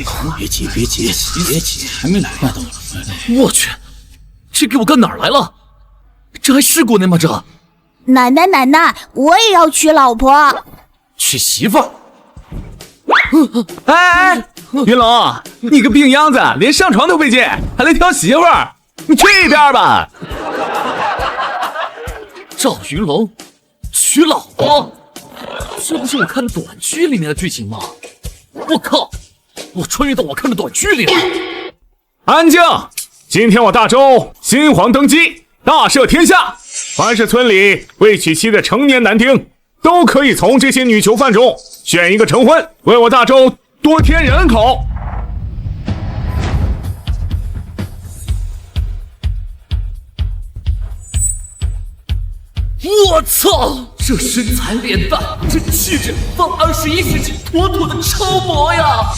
这些。别急，还没来呢都。我去，这给我干哪儿来了？这还是国内吗？这奶奶，我也要娶老婆。娶媳妇儿？哎，云龙，你个病秧子，连上床都没见，还来挑媳妇儿？你去一边吧！赵云龙娶老婆，这不是我看的短剧里面的剧情吗？我靠，我穿越到我看的短剧里了。安静！今天我大周新皇登基，大赦天下，凡是村里未娶妻的成年男丁，都可以从这些女囚犯中选一个成婚，为我大周多添人口。我操！这身材脸蛋，这气质，放21世纪妥妥的超模呀！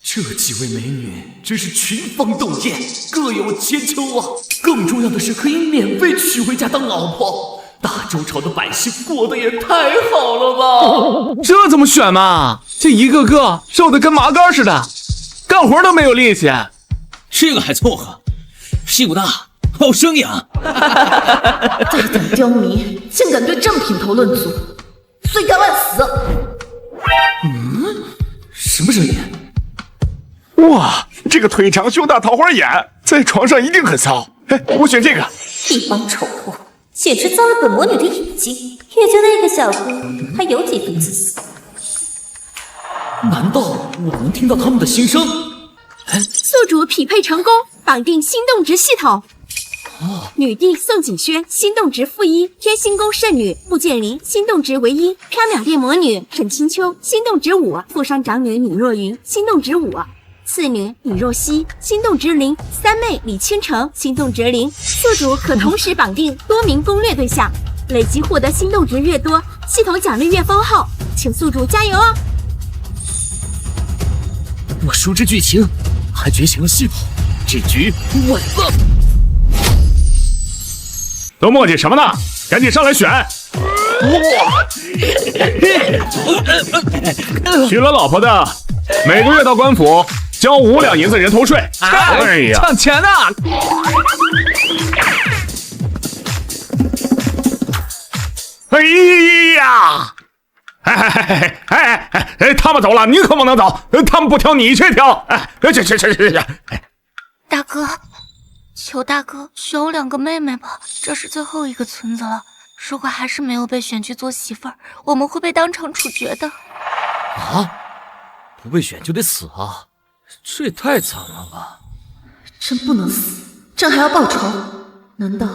这几位美女真是群芳斗艳，各有千秋啊！更重要的是，可以免费娶回家当老婆。大周朝的百姓过得也太好了吧！这怎么选嘛？这一个个瘦得跟麻杆似的，干活都没有力气。这个还凑合，屁股大，好生养。大胆刁民，竟敢对正品头论足，罪该万死！什么声音？哇，这个腿长胸大桃花眼，在床上一定很骚。哎，我选这个。一帮丑货，简直遭了本魔女的眼睛。也就那个小姑还有几分自私。难道我能听到他们的心声？宿主匹配成功，绑定新动值系统。女帝宋景轩，新动值-1；天心宫圣女穆剑林，新动值为1；缥缈殿魔女沈清秋，新动值5；富商长女李若云，新动值5；次女李若曦，新动值0；三妹李倾城，新动值0。宿主可同时绑定多名攻略对象，累计获得新动值越多，系统奖励越丰厚，请宿主加油哦！我熟知剧情，还觉醒了系统，这局稳了。都磨叽什么呢？赶紧上来选！娶了老婆的，每个月到官府交5两银子人头税。哎呀，抢钱呢！哎呀！哎，他们走了，你可不能走。他们不挑，你去挑。哎，去。大哥，求大哥选我2个妹妹吧，这是最后一个村子了。如果还是没有被选去做媳妇儿，我们会被当场处决的。啊？不被选就得死啊？这也太惨了吧！朕不能死，朕还要报仇。难道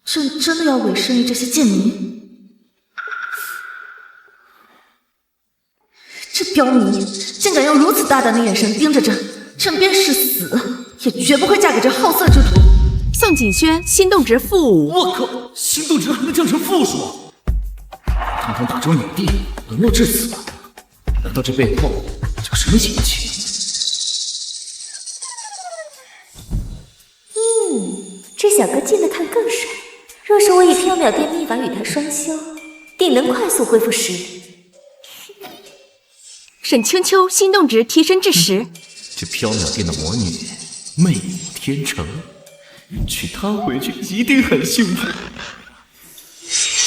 朕真的要委身于这些贱民？这刁民竟敢用如此大胆的眼神盯着朕，朕便是死也绝不会嫁给这好色之徒。宋景轩，新动值-5。我靠，新动值还能降成负数？堂堂大周女帝沦落至此，难道这背后有什么隐情？这小哥近了看更帅。若是我以缥缈殿秘法与他双修，定能快速恢复实力。沈清秋，新动值提升至10。这缥缈殿的魔女魅舞天成，娶她回去一定很幸福。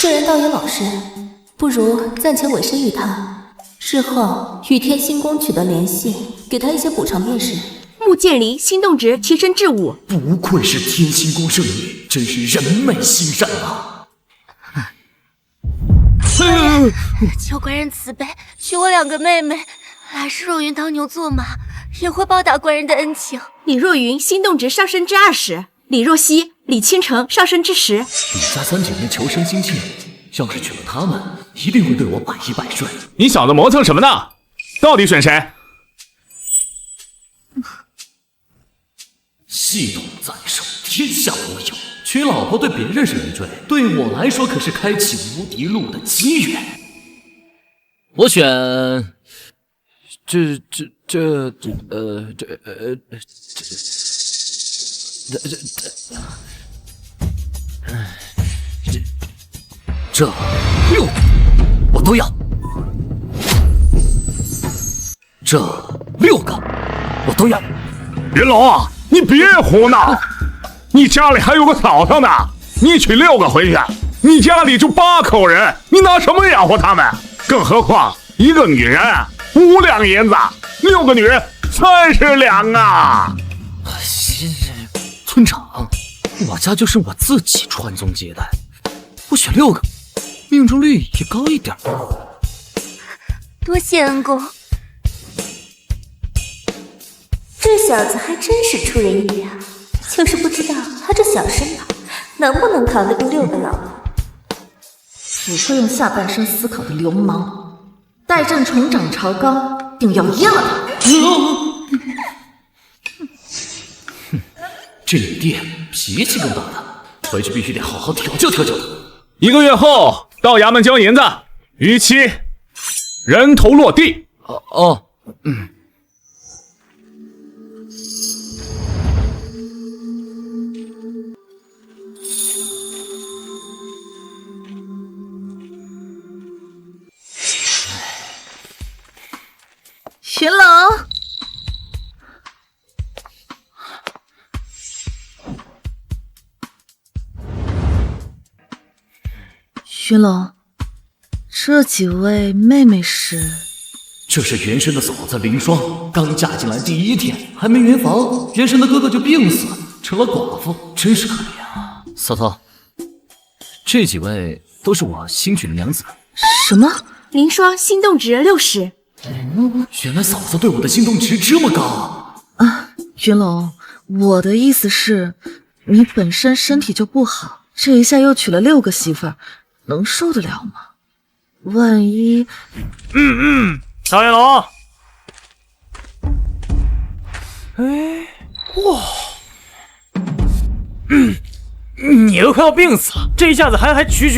这人倒也老实，不如暂且委身于他，日后与天心宫取得联系，给他一些补偿便是。穆剑离，新动值提升至5。不愧是天心宫圣女，真是人美心善啊！求官人慈悲，许我2个妹妹，来世若云当牛做马，也会报答官人的恩情。李若云，新动值上升至20；李若曦、李倾城上升至10。李家3姐妹求生心切，要是娶了她们，一定会对我百依百顺。你小子磨蹭什么呢？到底选谁？系统在手，天下我有。娶老婆对别人是累赘，对我来说可是开启无敌路的机缘。我选这6个我都要。这6个我都要。云龙啊，你别胡闹！你家里还有个嫂嫂呢，你娶6个回去，你家里就8口人，你拿什么养活他们？更何况一个女人5两银子，6个女人30两啊！村长，我家就是我自己传宗接代，我选6个，命中率也高一点。多谢恩公。这小子还真是出人意料，就是不知道他这小身板能不能扛得住6个老婆。只会用下半身思考的流氓，待朕重掌朝纲，定要压他！这女帝脾气更大的，回去必须得好好调教调教她。1个月后到衙门交银子，逾期人头落地。云龙，云龙，这几位妹妹是？这是元神的嫂子凌霜，刚嫁进来第1天，还没圆房，元神的哥哥就病死，成了寡妇，真是可怜啊！嫂嫂，这几位都是我新娶的娘子。什么？凌霜心动值60。原来嫂嫂对我的心动值这么高啊！云龙，我的意思是，你本身身体就不好，这一下又娶了6个媳妇儿，能受得了吗？万一……赵云龙，哎，哇，你都快要病死了，这一下子还娶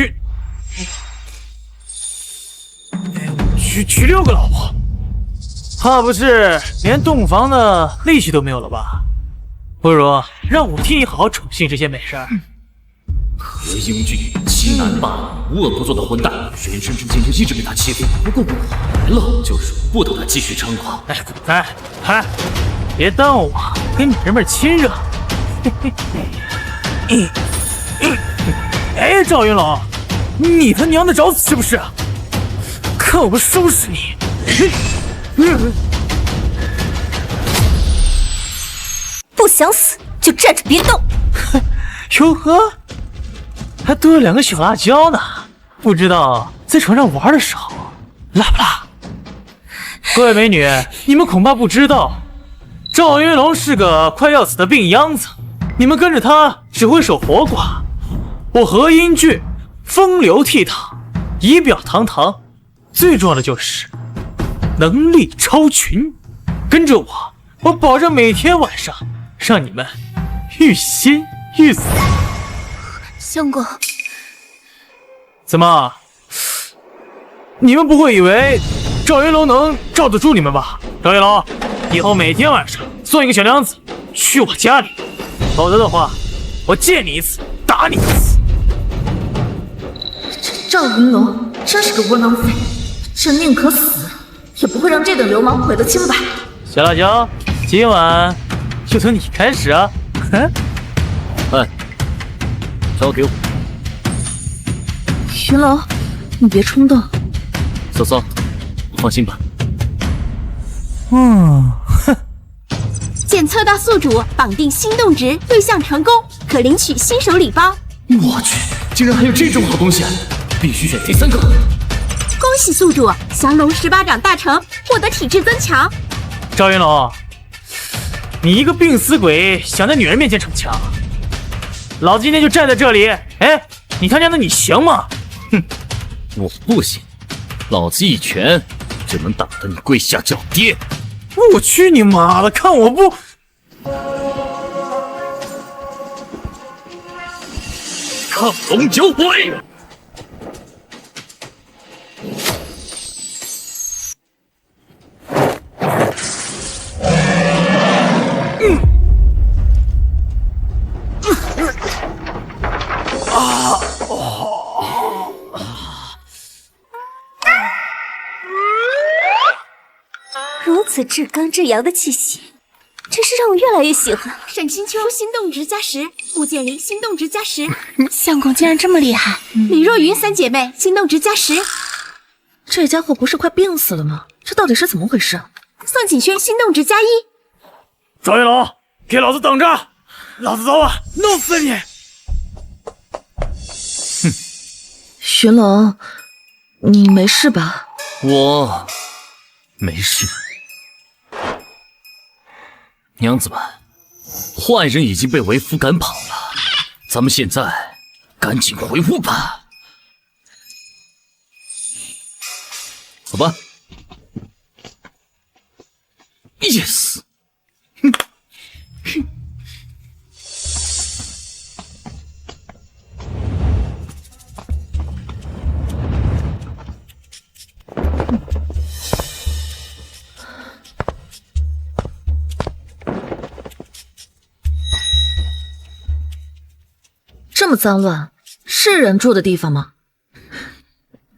6个老婆，怕不是连洞房的力气都没有了吧？不如让我替你好好宠幸这些美人。何英俊欺男霸女、无恶不作的混蛋，人生之间就一直被他欺负。不过我来了，就容不得他继续猖狂。别耽误我跟女人们亲热。哎，赵云龙，你他娘的找死是不是？看我不收拾你！不想死就站着别动。哟呵，还多了2个小辣椒呢，不知道在床上玩的时候辣不辣？各位美女，你们恐怕不知道，赵云龙是个快要死的病秧子，你们跟着他只会守活寡。我何英俊风流倜傥，仪表堂堂，最重要的就是能力超群。跟着我，我保证每天晚上让你们欲仙欲死。相公，怎么？你们不会以为赵云龙能罩得住你们吧？赵云龙，以后每天晚上送一个小娘子去我家里，否则的话，我见你一次打你一次。赵云龙真是个窝囊废，朕宁可死，也不会让这等流氓毁了清白。小辣椒，今晚就从你开始啊！哎，交给我。云龙，你别冲动。嫂嫂，你放心吧。检测到宿主绑定心动值，对象成功，可领取新手礼包。我去，竟然还有这种好东西！必须选第3个。恭喜宿主降龙18掌大成，获得体质增强。赵云龙，你一个病死鬼，想在女人面前逞强？老子今天就站在这里，哎，你他娘的你行吗？哼，我不行，老子一拳就能打得你跪下叫爹！我去你妈的，看我不！亢龙九尾！如此至刚至阳的气息，真是让我越来越喜欢。沈清秋心动值加10，穆剑林心动值加10，相公竟然这么厉害！李若云3姐妹心动值加10，这家伙不是快病死了吗？这到底是怎么回事？宋景轩心动值加1。赵云龙，给老子等着！老子早晚弄死你！寻龙，你没事吧？我没事。娘子们，坏人已经被为夫赶跑了，咱们现在赶紧回屋吧。走吧。Yes。这么脏乱，是人住的地方吗？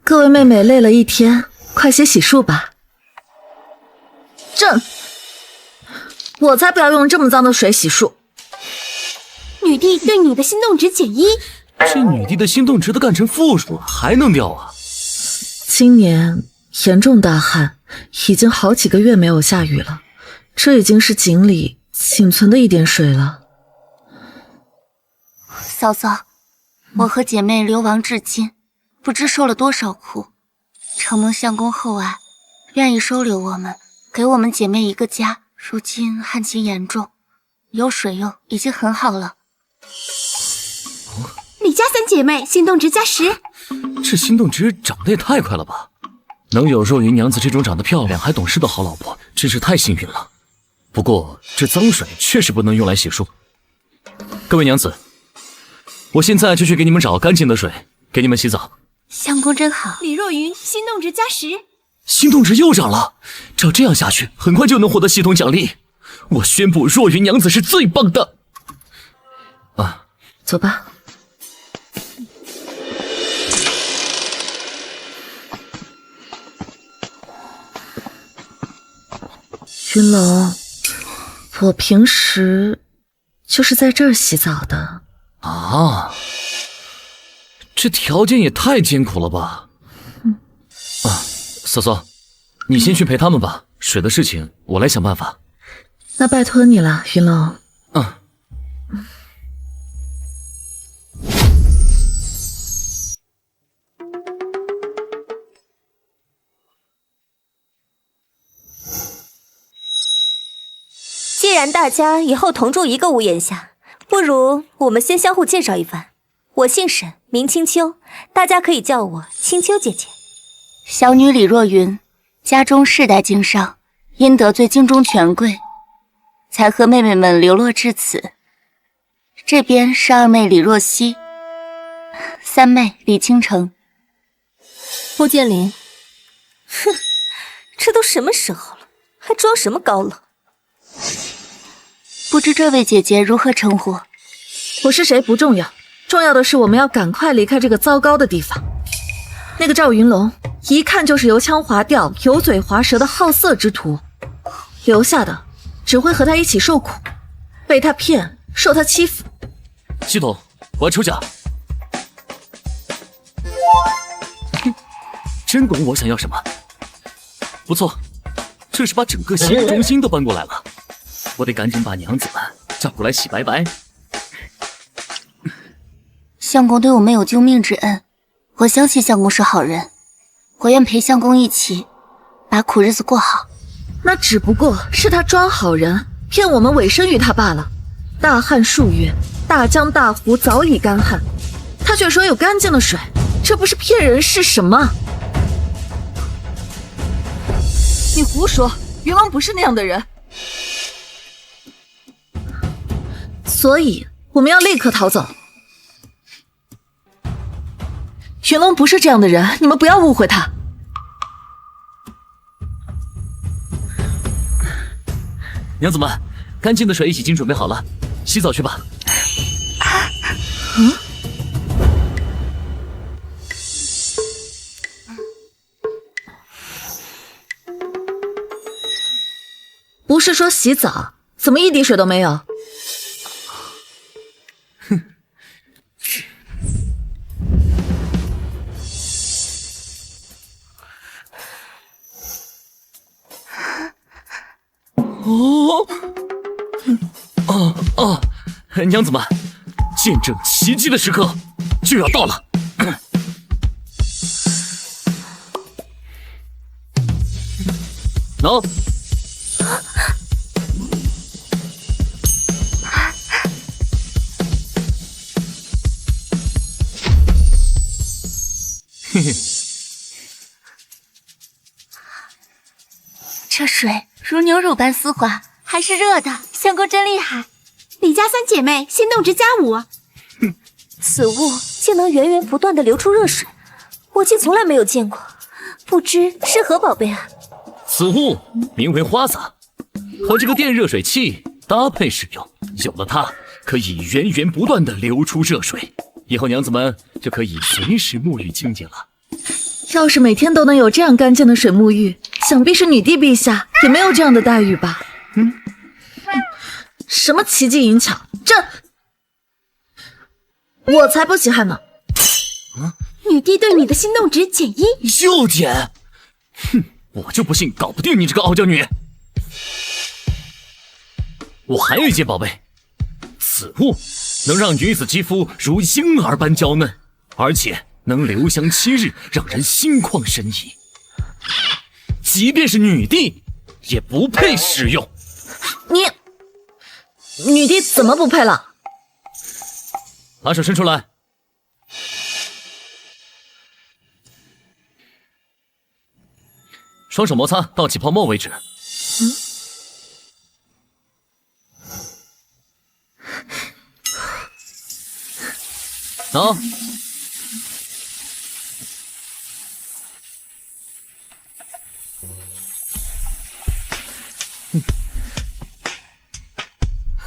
各位妹妹累了一天，快些洗漱吧。朕，我才不要用这么脏的水洗漱。女帝对你的心动值减1。这女帝的心动值都干成负数了，还能掉啊？今年严重大旱，已经好几个月没有下雨了，这已经是井里仅存的一点水了。嫂嫂，我和姐妹流亡至今，不知受了多少苦，承蒙相公厚爱，愿意收留我们，给我们姐妹一个家。如今旱情严重，有水用已经很好了。李家3姐妹心动值加10。这心动值长得也太快了吧！能有若云娘子这种长得漂亮还懂事的好老婆，真是太幸运了。不过这脏水确实不能用来洗漱。各位娘子，我现在就去给你们找干净的水，给你们洗澡。相公真好。李若云心动值加10。心动值又涨了，照这样下去，很快就能获得系统奖励。我宣布若云娘子是最棒的。啊，走吧。云龙，我平时就是在这儿洗澡的。啊，这条件也太艰苦了吧！啊，嫂嫂，你先去陪他们吧，水的事情我来想办法。那拜托你了，云龙。嗯。既然大家以后同住一个屋檐下，不如我们先相互介绍一番。我姓沈，名清秋，大家可以叫我清秋姐姐。小女李若云，家中世代经商，因得罪京中权贵，才和妹妹们流落至此。这边是二妹李若曦，三妹李倾城。穆剑林，哼，这都什么时候了，还装什么高冷？不知这位姐姐如何称呼？我是谁不重要，重要的是我们要赶快离开这个糟糕的地方。那个赵云龙一看就是油腔滑调、油嘴滑舌的好色之徒，留下的只会和他一起受苦，被他骗，受他欺负。系统，我要出奖。真懂我想要什么。不错，这是把整个洗浴中心都搬过来了。我得赶紧把娘子们叫过来洗白白。相公对我们有救命之恩，我相信相公是好人，我愿陪相公一起把苦日子过好。那只不过是他装好人，骗我们委身于他罢了。大旱数月，大江大湖早已干旱，他却说有干净的水，这不是骗人是什么？你胡说，云王不是那样的人。所以我们要立刻逃走。云龙不是这样的人，你们不要误会他。娘子们，干净的水已经准备好了，洗澡去吧。嗯。不是说洗澡，怎么一滴水都没有？娘子们，见证奇迹的时刻就要到了。喏、嘿嘿，这水如牛乳般丝滑，还是热的，相公真厉害。李家三姐妹心动值+5。此物竟能源源不断的流出热水，我竟从来没有见过，不知是何宝贝啊？此物名为花洒，和这个电热水器搭配使用，有了它，可以源源不断的流出热水，以后娘子们就可以随时沐浴清洁了。要是每天都能有这样干净的水沐浴，想必是女帝陛下也没有这样的待遇吧？什么奇迹银巧，这我才不稀罕呢！女帝对你的心动值减1，又减？哼，我就不信搞不定你这个傲娇女！我还有一件宝贝，此物能让女子肌肤如婴儿般娇嫩，而且能留香7日，让人心旷神怡。即便是女帝也不配使用。女帝怎么不配了？把手伸出来。双手摩擦到起泡沫为止。喏、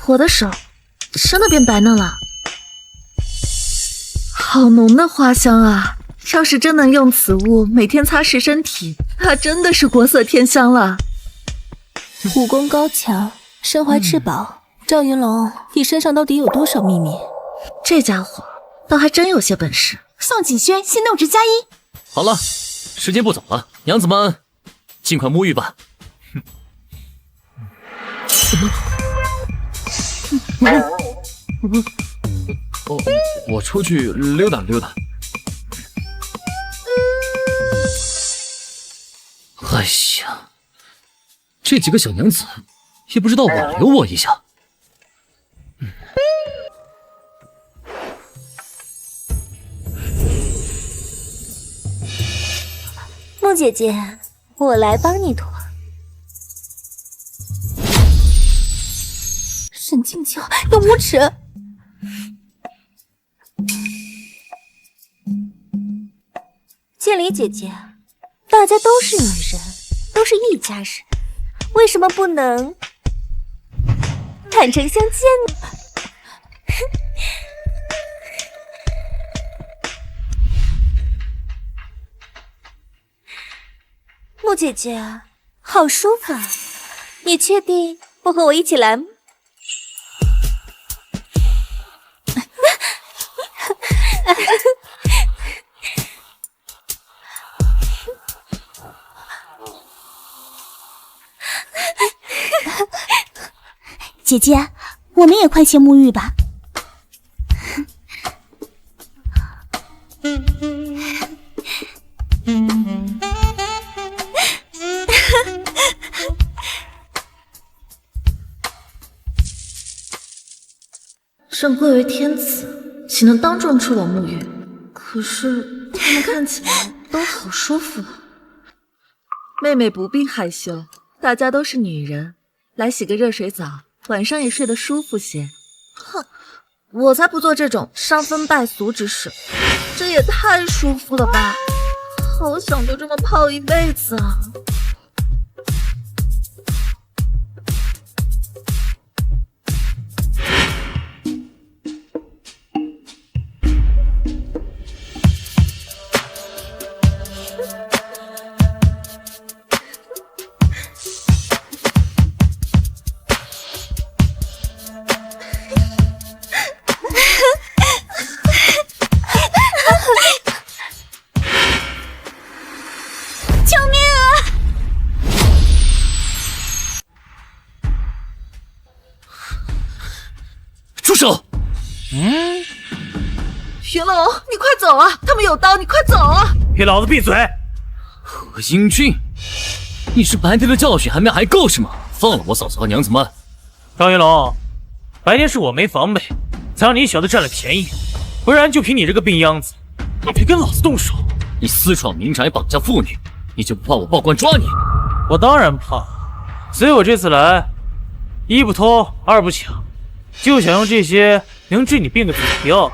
我的手真的变白嫩了，好浓的花香啊！要是真能用此物每天擦拭身体，那真的是国色天香了。武功高强，身怀至宝，赵云龙，你身上到底有多少秘密？这家伙倒还真有些本事。宋景轩心动值+1。好了，时间不早了，娘子们尽快沐浴吧。我出去溜达溜达。哎呀，这几个小娘子也不知道挽留我一下。穆姐姐，我来帮你脱。沈静秋，你无耻！建离姐姐，大家都是女人，都是一家人，为什么不能坦诚相见呢？穆姐姐，好舒服啊！你确定不和我一起来吗？姐姐，我们也快些沐浴吧。朕贵为天子，岂能当众出我沐浴？可是他们看起来都好舒服啊。妹妹不必害羞，大家都是女人，来洗个热水澡，晚上也睡得舒服些。哼，我才不做这种伤风败俗之事，这也太舒服了吧！好想就这么泡一辈子啊！云龙，你快走啊！他们有刀，你快走啊！给老子闭嘴！何英俊，你是白天的教训还够是吗？放了我嫂子和娘子们！赵云龙，白天是我没防备，才让你小子占了便宜，不然就凭你这个病秧子，你别跟老子动手！你私闯民宅绑架妇女，你就不怕我报官抓你？我当然怕，所以我这次来，一不偷，二不抢，就想用这些能治你病的毒药，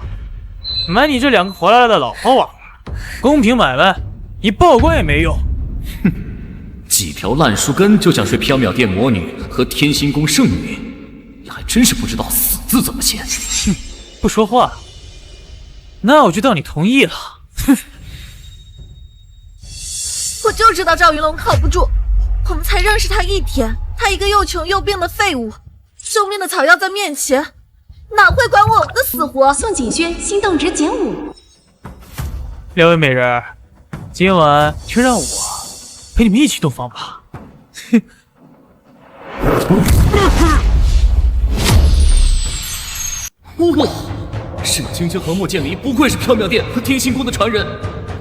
买你这2个活来的老婆玩。公平买卖，你报官也没用。哼，几条烂树根就想睡缥缈殿魔女和天心宫圣女，你还真是不知道死字怎么写。哼，不说话，那我就当你同意了。哼，我就知道赵云龙靠不住，我们才认识他1天，他一个又穷又病的废物，救命的草药在面前，哪会管我们的死活？宋景轩心动值减5。2位美人，今晚就让我陪你们一起洞房吧。哼。哇！沈清秋和莫剑离不愧是缥缈殿和天心宫的传人，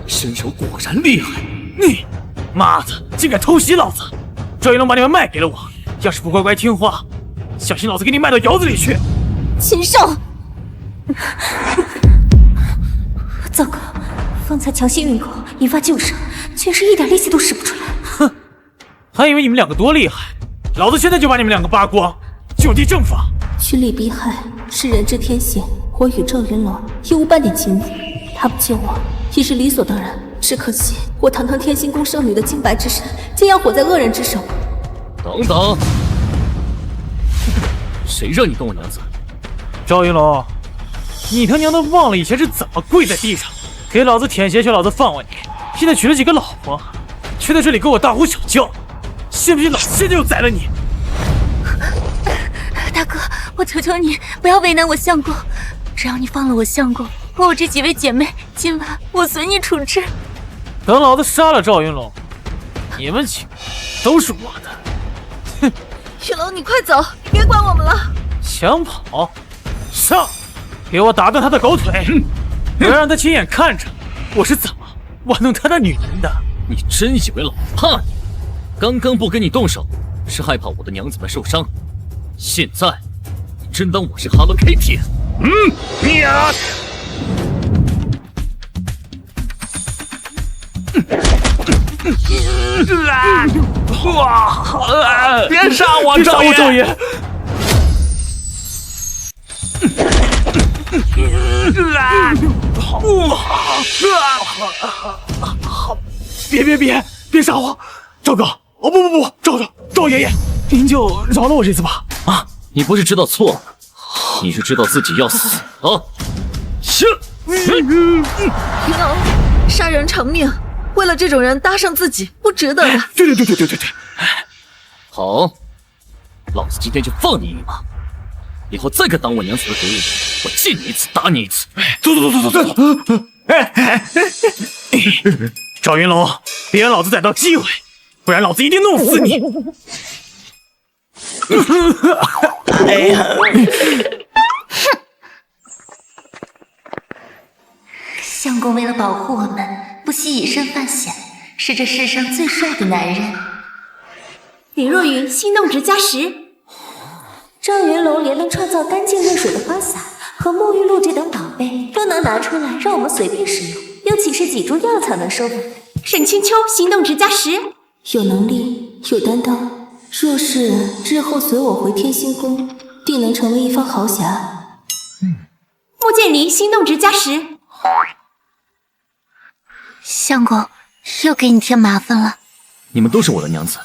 身手果然厉害。你妈的，竟敢偷袭老子！赵云龙把你们卖给了我，要是不乖乖听话，小心老子给你卖到窑子里去！禽兽！糟糕，方才强行运功引发旧伤，却是一点力气都使不出来。哼，还以为你们2个多厉害，老子现在就把你们2个扒光，就地正法！趋利避害是人之天性，我与赵云龙也无半点情谊，他不救我也是理所当然。只可惜我堂堂天心宫圣女的清白之身，竟要毁在恶人之手。等等，谁让你动我娘子？赵云龙，你他娘的忘了以前是怎么跪在地上给老子舔鞋求老子放我你？现在娶了几个老婆，却在这里跟我大呼小叫，信不信老子现在就宰了你？大哥，我求求你不要为难我相公，只要你放了我相公和我这几位姐妹，今晚我随你处置。等老子杀了赵云龙，你们几个都是我的。哼！云龙，你快走，别管我们了。想跑，上！给我打断他的狗腿！我要让他亲眼看着我是怎么玩弄他的女人的。你真以为老子怕你？刚刚不跟你动手，是害怕我的娘子们受伤。现在，你真当我是 Hello Kitty？ 呀！哇！别杀我，赵爷！别杀我！赵哥，哦不，赵爷爷，您就饶了我这次吧！啊，你不是知道错了，你是知道自己要死啊！是。云龙，杀人偿命，为了这种人搭上自己，不值得的。对。好，老子今天就放你一马，以后再敢挡我娘子的主意，我见你一次打你一次。走。赵云龙，别让老子逮到机会，不然老子一定弄死你！哎呀！相公为了保护我们，不惜以身犯险，是这世上最帅的男人。李若云心动值加10。赵云龙连能创造干净热水的花洒和沐浴露这等宝贝都能拿出来让我们随便使用，又岂是几株药草能收服？沈清秋心动值加10。有能力，有担当，若是日后随我回天心宫，定能成为一方豪侠。莫剑离心动值加10。相公，又给你添麻烦了。你们都是我的娘子，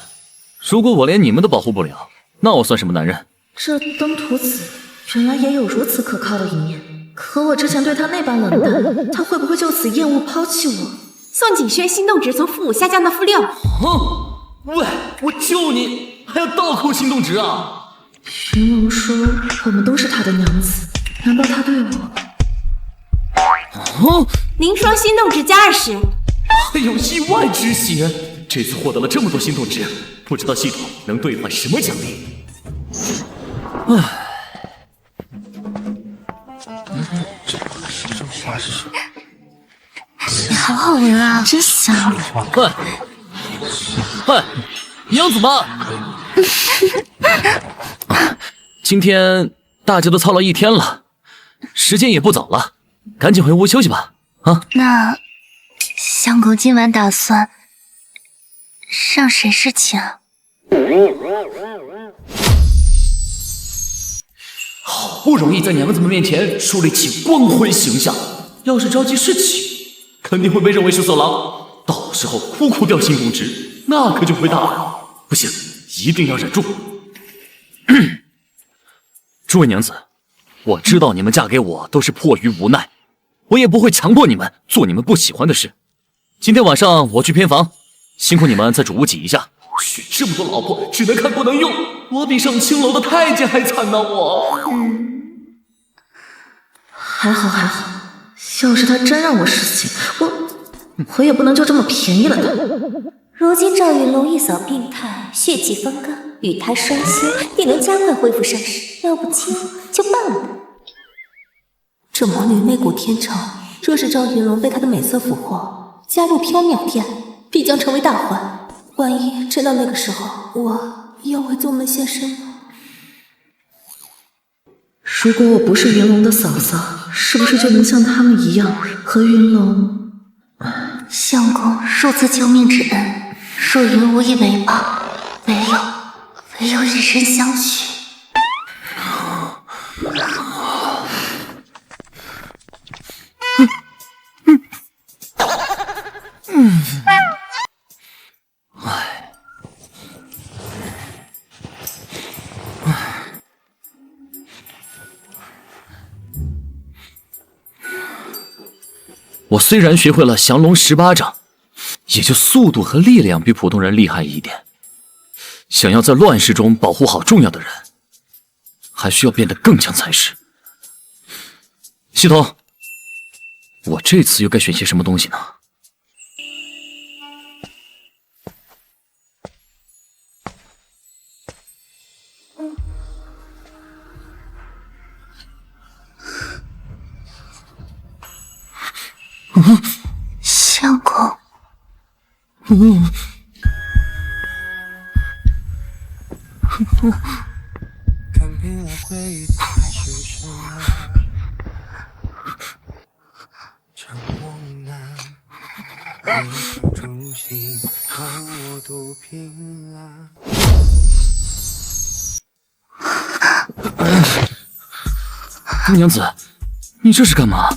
如果我连你们都保护不了，那我算什么男人？这登徒子原来也有如此可靠的一面，可我之前对他那般冷淡，他会不会就此厌恶抛弃我？宋景轩心动值从负5下降到负6。喂，我救你，还要倒扣心动值啊？云龙说我们都是他的娘子，难道他对我？凌霜心动值加20。还有意外之喜，这次获得了这么多心动值，不知道系统能兑换什么奖励？唉，你好好闻啊，真香。嗨，娘子们！今天大家都操了一天了，时间也不早了，赶紧回屋休息吧。啊，那相公今晚打算让谁侍寝啊？好不容易在娘子们面前树立起光辉形象，要是着急侍寝，肯定会被认为是色狼，到时候哭哭掉新公职，那可就亏大了。不行，一定要忍住。诸位娘子，我知道你们嫁给我都是迫于无奈，我也不会强迫你们做你们不喜欢的事。今天晚上我去偏房，辛苦你们在主屋挤一下。娶这么多老婆，只能看不能用，我比上青楼的太监还惨呢！我，还好，要是他真让我侍寝，我也不能就这么便宜了他。如今赵云龙一扫病态，血气方刚，与他双修，定能加快恢复伤势。要不亲就办了他。这魔女媚骨天成，若是赵云龙被她的美色俘获，加入缥缈殿，必将成为大患。万一真到那个时候，我要为宗门献身吗？如果我不是云龙的嫂嫂，是不是就能像他们一样和云龙？相公受此救命之恩，若云无以为报，唯有以身相许。我虽然学会了降龙18掌，也就速度和力量比普通人厉害一点。想要在乱世中保护好重要的人，还需要变得更强才是。系统，我这次又该选些什么东西呢？相公，看遍了回忆才是什么，成梦难，人生中心让我都拼了。姑娘子，你这是干嘛？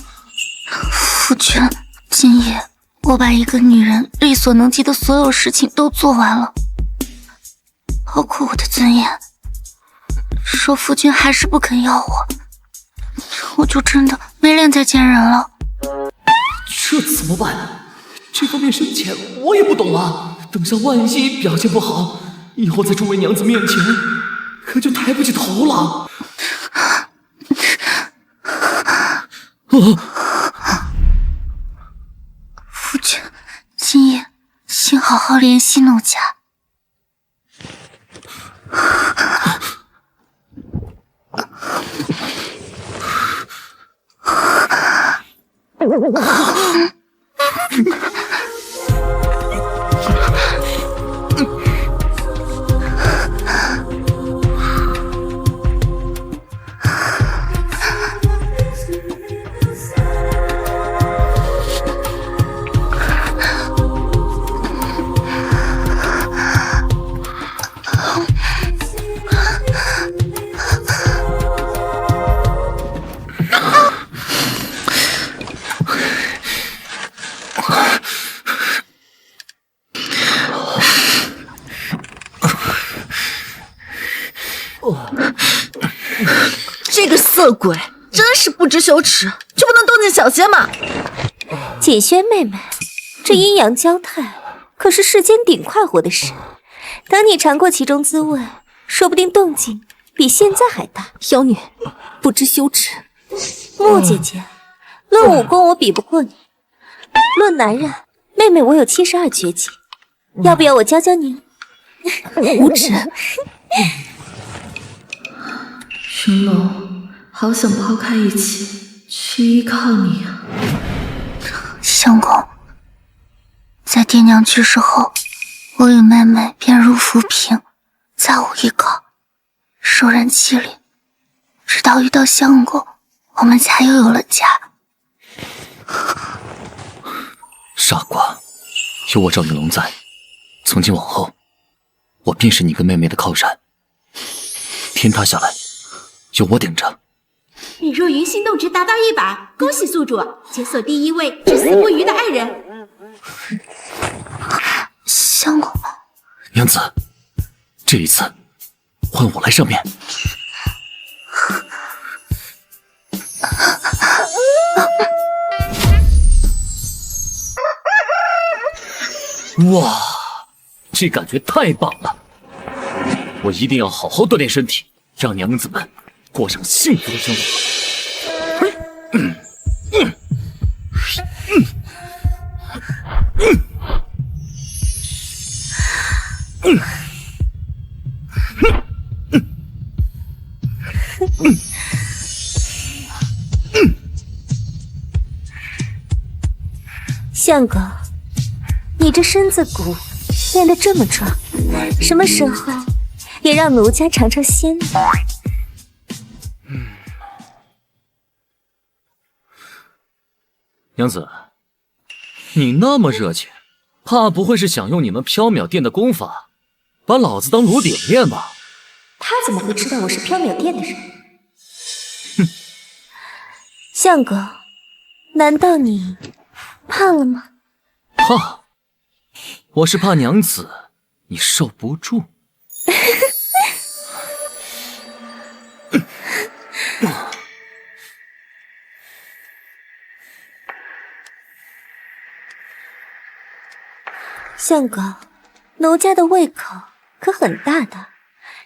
夫君，今夜我把一个女人力所能及的所有事情都做完了，包括我的尊严。若夫君还是不肯要我就真的没脸再见人了。这怎么办？这方面深浅我也不懂啊。等下万一表现不好，以后在诸位娘子面前可就抬不起头了。夫君，今夜请好好怜惜奴家。这个色鬼真是不知羞耻，就不能动静小些吗？锦轩妹妹，这阴阳交泰可是世间顶快活的事，等你尝过其中滋味，说不定动静比现在还大。妖女，不知羞耻！穆姐姐，论武功我比不过你，论男人，妹妹我有72绝技，要不要我教教您？无耻！云龙，好想抛开一切去依靠你啊！小相公，在爹娘去世后，我与妹妹便入浮萍，再无依靠，受人欺凌，直到遇到相公，我们才又有了家。傻瓜，有我赵云龙在，从今往后，我便是你跟妹妹的靠山。天塌下来，有我顶着。李若云心动值达到100，恭喜宿主解锁第1位至死不渝的爱人。相公，娘子，这一次换我来上面。哇，这感觉太棒了！我一定要好好锻炼身体，让娘子们过上幸福的生活。相公，你这身子骨练得这么壮，什么时候也让奴家尝尝鲜呢？娘子，你那么热情，怕不会是想用你们缥缈殿的功法，把老子当炉鼎练吧？他怎么会知道我是缥缈殿的人？哼，相公，难道你怕了吗？怕？我是怕娘子你受不住。相公，奴家的胃口可很大的，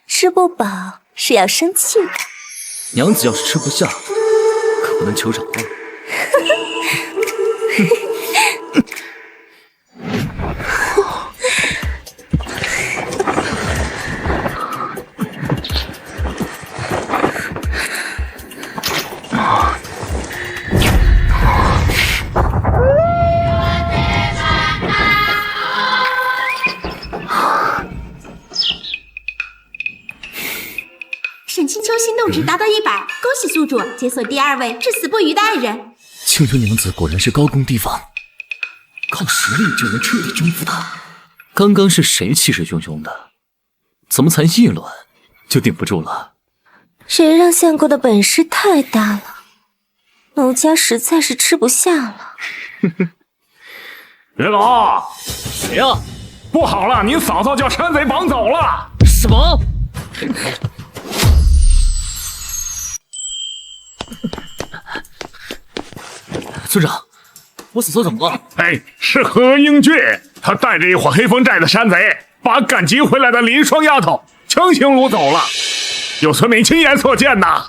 吃不饱是要生气的。娘子要是吃不下，可不能求饶啊！沈清秋心动值达到100，恭喜宿主解锁第2位至死不渝的爱人。青秋娘子果然是高攻低防，靠实力就能彻底征服她。刚刚是谁气势汹汹的？怎么才一轮就顶不住了？谁让相公的本事太大了，奴家实在是吃不下了。云龙，谁呀？不好了，你嫂嫂叫山贼绑走了。什么？村长，我嫂嫂怎么了？哎，是何英俊，他带着一伙黑风寨的山贼，把赶集回来的林双丫头强行掳走了，有村民亲眼所见呐。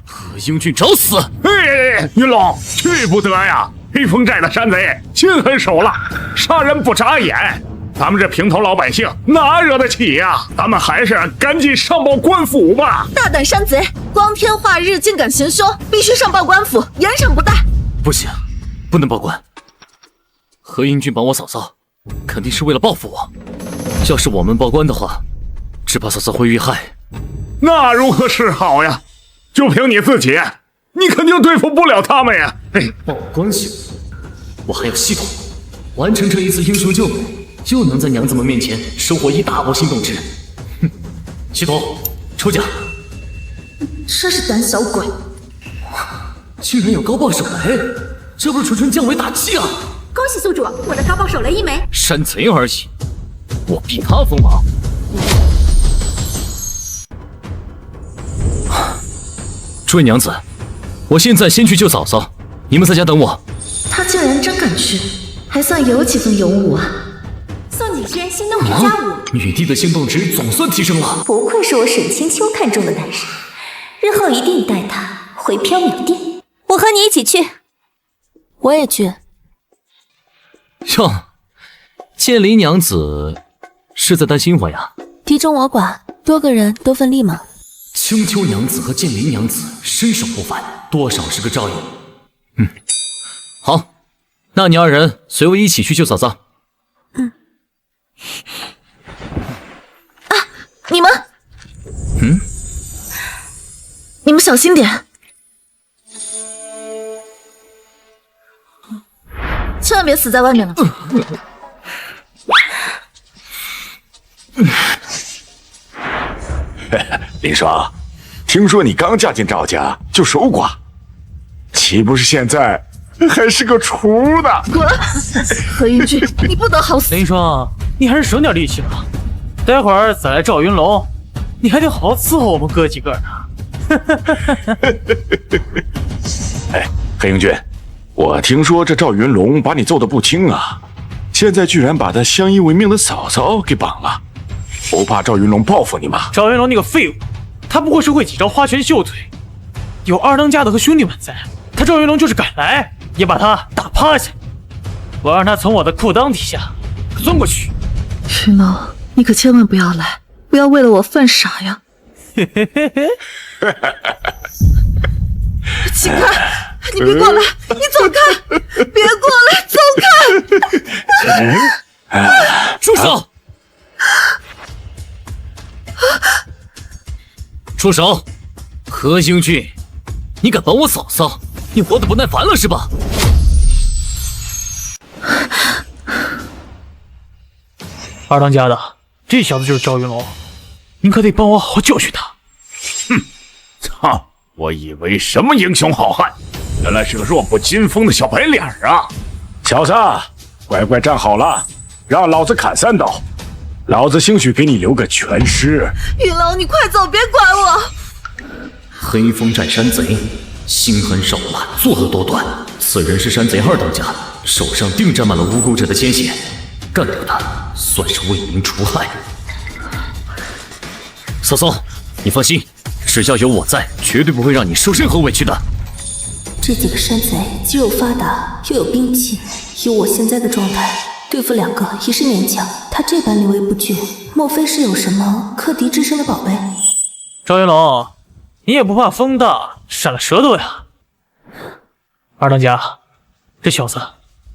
何英俊找死！哎，云龙，去不得呀！黑风寨的山贼心狠手辣，杀人不眨眼，咱们这平头老百姓哪惹得起呀？咱们还是赶紧上报官府吧！大胆山贼，光天化日竟敢行凶，必须上报官府，严惩不贷。不行，不能报官。何英俊绑我嫂嫂，肯定是为了报复我。要是我们报官的话，只怕嫂嫂会遇害。那如何是好呀？就凭你自己，你肯定对付不了他们呀！哎，报官行，我还有系统，完成这一次英雄救美，就能在娘子们面前收获一大波心动值。哼，系统出奖。真是胆小鬼！竟然有高爆手雷，这不是纯纯降维打击啊！恭喜宿主获得高爆手雷1枚。山贼而已，我比他锋芒。诸位娘子，我现在先去救嫂嫂，你们在家等我。他竟然真敢去，还算有几分勇武啊！宋景轩心动值+5，女帝的心动值总算提升了。不愧是我沈清秋看中的男人，日后一定带他回缥缈殿。我和你一起去。我也去。哟，剑离娘子是在担心我呀？敌众我寡，多个人多份力嘛。青秋娘子和剑离娘子身手不凡，多少是个照应。好，那你二人随我一起去救嫂嫂。你们，你们小心点，千万别死在外面了。林爽，听说你刚嫁进赵家就守寡，岂不是现在还是个厨呢？滚！何云俊，你不得好死！林霜，你还是省点力气吧，待会儿再来赵云龙，你还得好好伺候我们哥几个呢。哎，黑英俊，我听说这赵云龙把你揍得不轻啊，现在居然把他相依为命的嫂嫂给绑了，不怕赵云龙报复你吗？赵云龙那个废物，他不过是会几招花拳绣腿，有二当家的和兄弟们在，他赵云龙就是敢来，也把他打趴下。我让他从我的裤裆底下钻过去。云龙，你可千万不要来，不要为了我犯傻呀！嘿嘿嘿嘿。秦开，你别过来，你走开！别过来，走开！住手！住手！何英俊，你敢绑我嫂嫂？你活得不耐烦了是吧？二当家的，这小子就是赵云龙，您可得帮我好好教训他。哼，操！我以为什么英雄好汉，原来是个弱不禁风的小白脸啊！小子，乖乖站好了，让老子砍3刀，老子兴许给你留个全尸。云龙，你快走，别管我！黑风寨山贼，心狠手辣，作恶多端。此人是山贼二当家，手上定沾满了无辜者的鲜血，干掉他算是为民除害。嫂嫂，你放心，只要有我在，绝对不会让你受任何委屈的。这几个山贼肌肉发达，又有兵器，以我现在的状态，对付2个已是勉强。他这般临危不惧，莫非是有什么克敌制胜的宝贝？赵云龙，你也不怕风大闪了舌头呀？二当家，这小子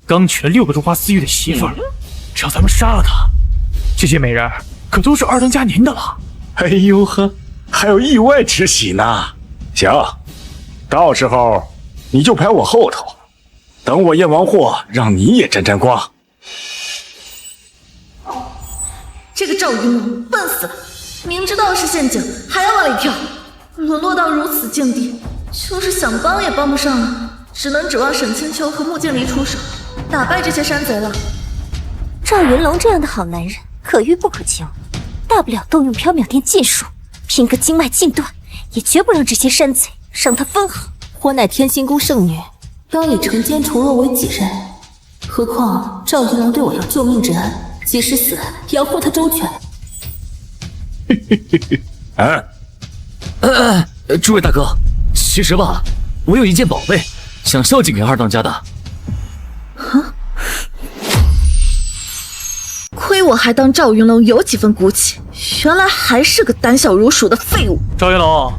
刚娶了6个如花似玉的媳妇儿，只要咱们杀了他，这些美人可都是二当家您的了。哎呦呵，还有意外之喜呢。行，到时候你就排我后头，等我验完货，让你也沾沾光。这个赵云龙笨死了，明知道是陷阱，还要往里跳，沦落到如此境地，就是想帮也帮不上了，只能指望沈清秋和穆剑离出手，打败这些山贼了。赵云龙这样的好男人，可遇不可求，大不了动用缥缈殿禁术，拼个经脉尽断，也绝不让这些山贼伤他分毫。我乃天心宫圣女，当以惩奸除恶为己任。何况赵云龙对我有救命之恩，即使死也要护他周全。诸位大哥，其实吧，我有一件宝贝，想孝敬给二当家的。亏我还当赵云龙有几分骨气，原来还是个胆小如鼠的废物。赵云龙，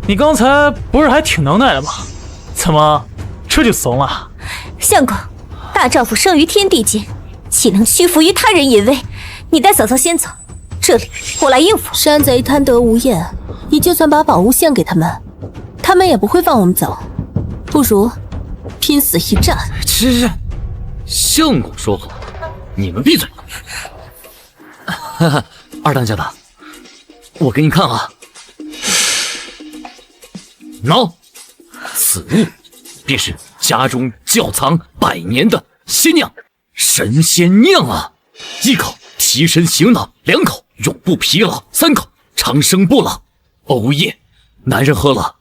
你刚才不是还挺能耐的吗？怎么这就怂了？相公，大丈夫生于天地间，岂能屈服于他人淫威？你带嫂嫂先走，这里我来应付。山贼贪得无厌，你就算把宝物献给他们，他们也不会放我们走。不如拼死一战。吃，相公说话，你们闭嘴。哈哈，二当家的，我给你看啊。喏，此物便是家中窖藏100年的仙酿，神仙酿啊！一口提神醒脑，2口永不疲劳，3口长生不老。哦耶，男人喝了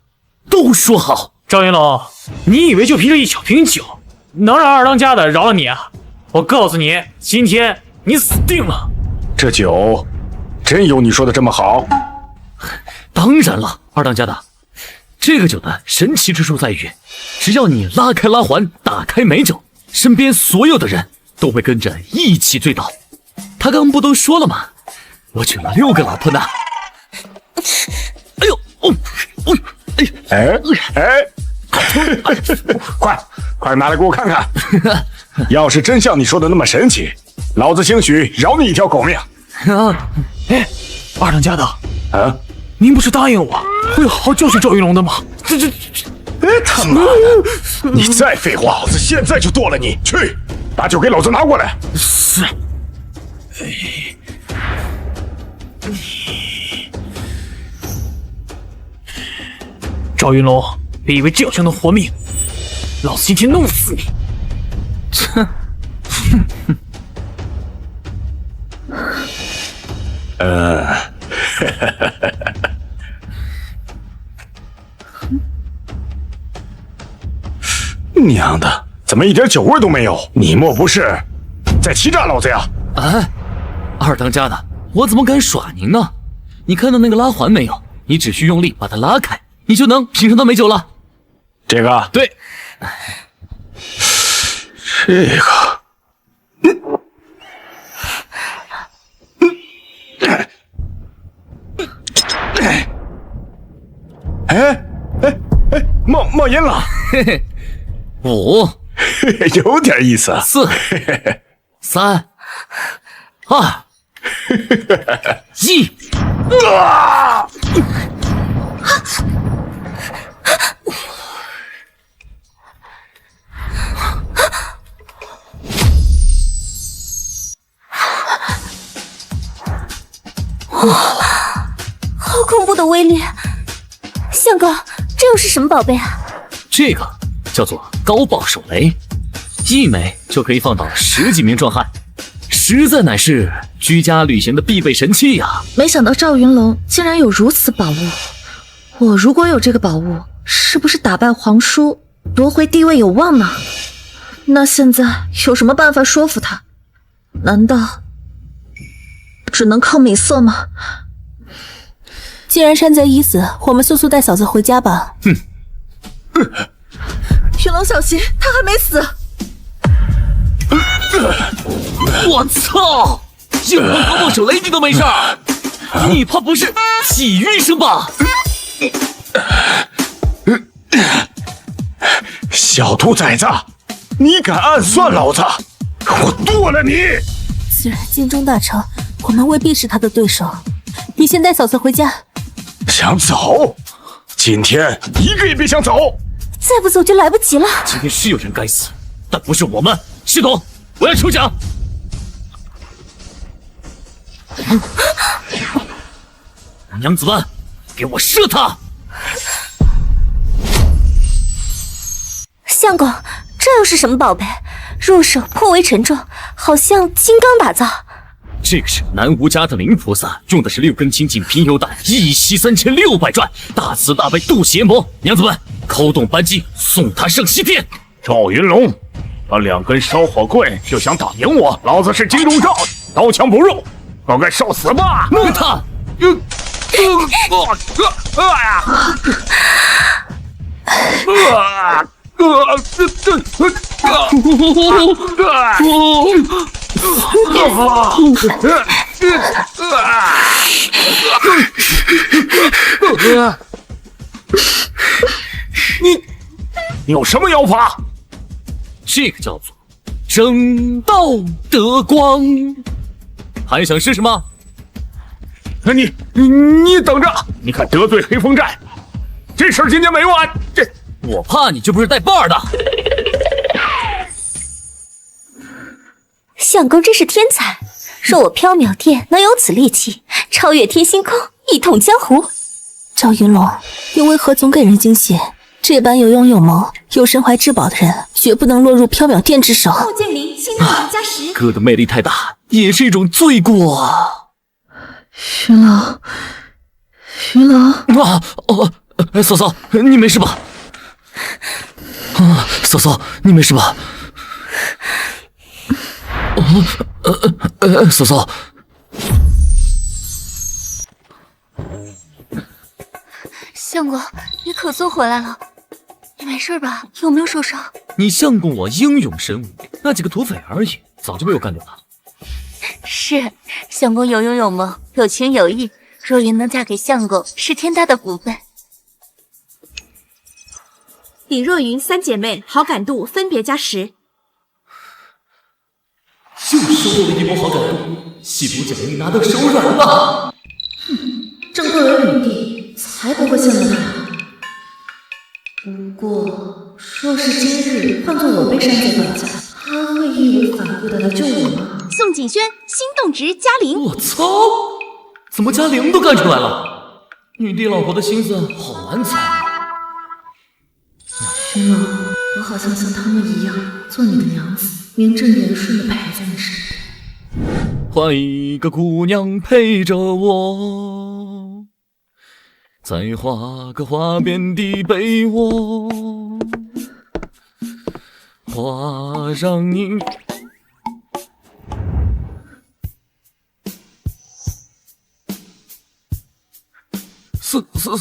都说好。赵云龙，你以为就凭这一小瓶酒，能让二当家的饶了你啊？我告诉你，今天你死定了！这酒真有你说的这么好？当然了，二当家的，这个酒的神奇之处在于，只要你拉开拉环，打开美酒，身边所有的人都会跟着一起醉倒。他刚不都说了吗？我娶了6个老婆呢。哎呦，快拿来给我看看。要是真像你说的那么神奇，老子兴许饶你一条狗命。哎，二当家的啊，您不是答应我会好好教训赵云龙的吗？哎他妈的！你再废话，老子现在就剁了你！去，把酒给老子拿过来。是。赵云龙，别以为这样就能活命，老子今天弄死你！哼。娘的，怎么一点酒味都没有？你莫不是在欺诈老子呀？哎，二当家的，我怎么敢耍您呢？你看到那个拉环没有？你只需用力把它拉开，你就能品尝到美酒了。这个对，这个，冒烟了，嘿嘿，5，有点意思。4、3、2、1。好恐怖的威力！相公，这又是什么宝贝啊？这个叫做高爆手雷，1枚就可以放倒10几名壮汉，实在乃是居家旅行的必备神器呀！没想到赵云龙竟然有如此宝物，我如果有这个宝物，是不是打败皇叔，夺回地位有望呢？那现在有什么办法说服他？难道只能靠美色吗？既然山贼已死，我们速速带嫂子回家吧。云龙小心，他还没死。我操！就我高爆手雷你都没事儿，你怕不是体育生吧？小兔崽子，你敢暗算老子，我剁了你！此人剑中大成，我们未必是他的对手。你先带嫂子回家。想走？今天一个也别想走！再不走就来不及了。今天是有人该死，但不是我们。系统，我要抽奖。娘子们，给我射他！相公，这又是什么宝贝？入手颇为沉重，好像金刚打造。这个是南无家的灵菩萨，用的是6根清净平油弹，一息3600转，大慈大悲渡邪魔。娘子们，扣动扳机，送他上西天。赵云龙，他2根烧火棍就想打赢我，老子是金钟罩，刀枪不入，都该受死吧！弄他！你有什么妖法？这个叫做正道得光，还想试试吗？你等着，你敢得罪黑风寨，这事儿今天没完！这我怕你就不是带把的。相公真是天才，若我缥缈殿能有此利器，超越天星空，一统江湖。赵云龙，你为何总给人惊喜？这般有勇有谋、有身怀至宝的人，绝不能落入缥缈殿之手。后剑灵新的玩家10，哥的魅力太大，也是一种罪过啊！云龙，云龙，嫂嫂，你没事吧？嫂嫂，你没事吧？嫂嫂，相公，你可算回来了，你没事吧？有没有受伤？你相公我英勇神武，那几个土匪而已，早就被我干掉了。是，相公有勇有谋，有情有义，若云能嫁给相公，是天大的福分。李若云3姐妹好感度分别加10。就收获了一波好感度，系统奖励拿到手软了。正作为女帝，才不会羡慕他。不过，若是今日换做我被山贼绑架，他会义无反顾的来救我吗？宋景轩心动值加0。我操！怎么加0都干出来了？女帝老婆的心思好难猜。云龙，我好像像他们一样，做你的娘子，名正言顺的陪在你身边。换一个姑娘陪着我，再画个花边的被窝，画上你。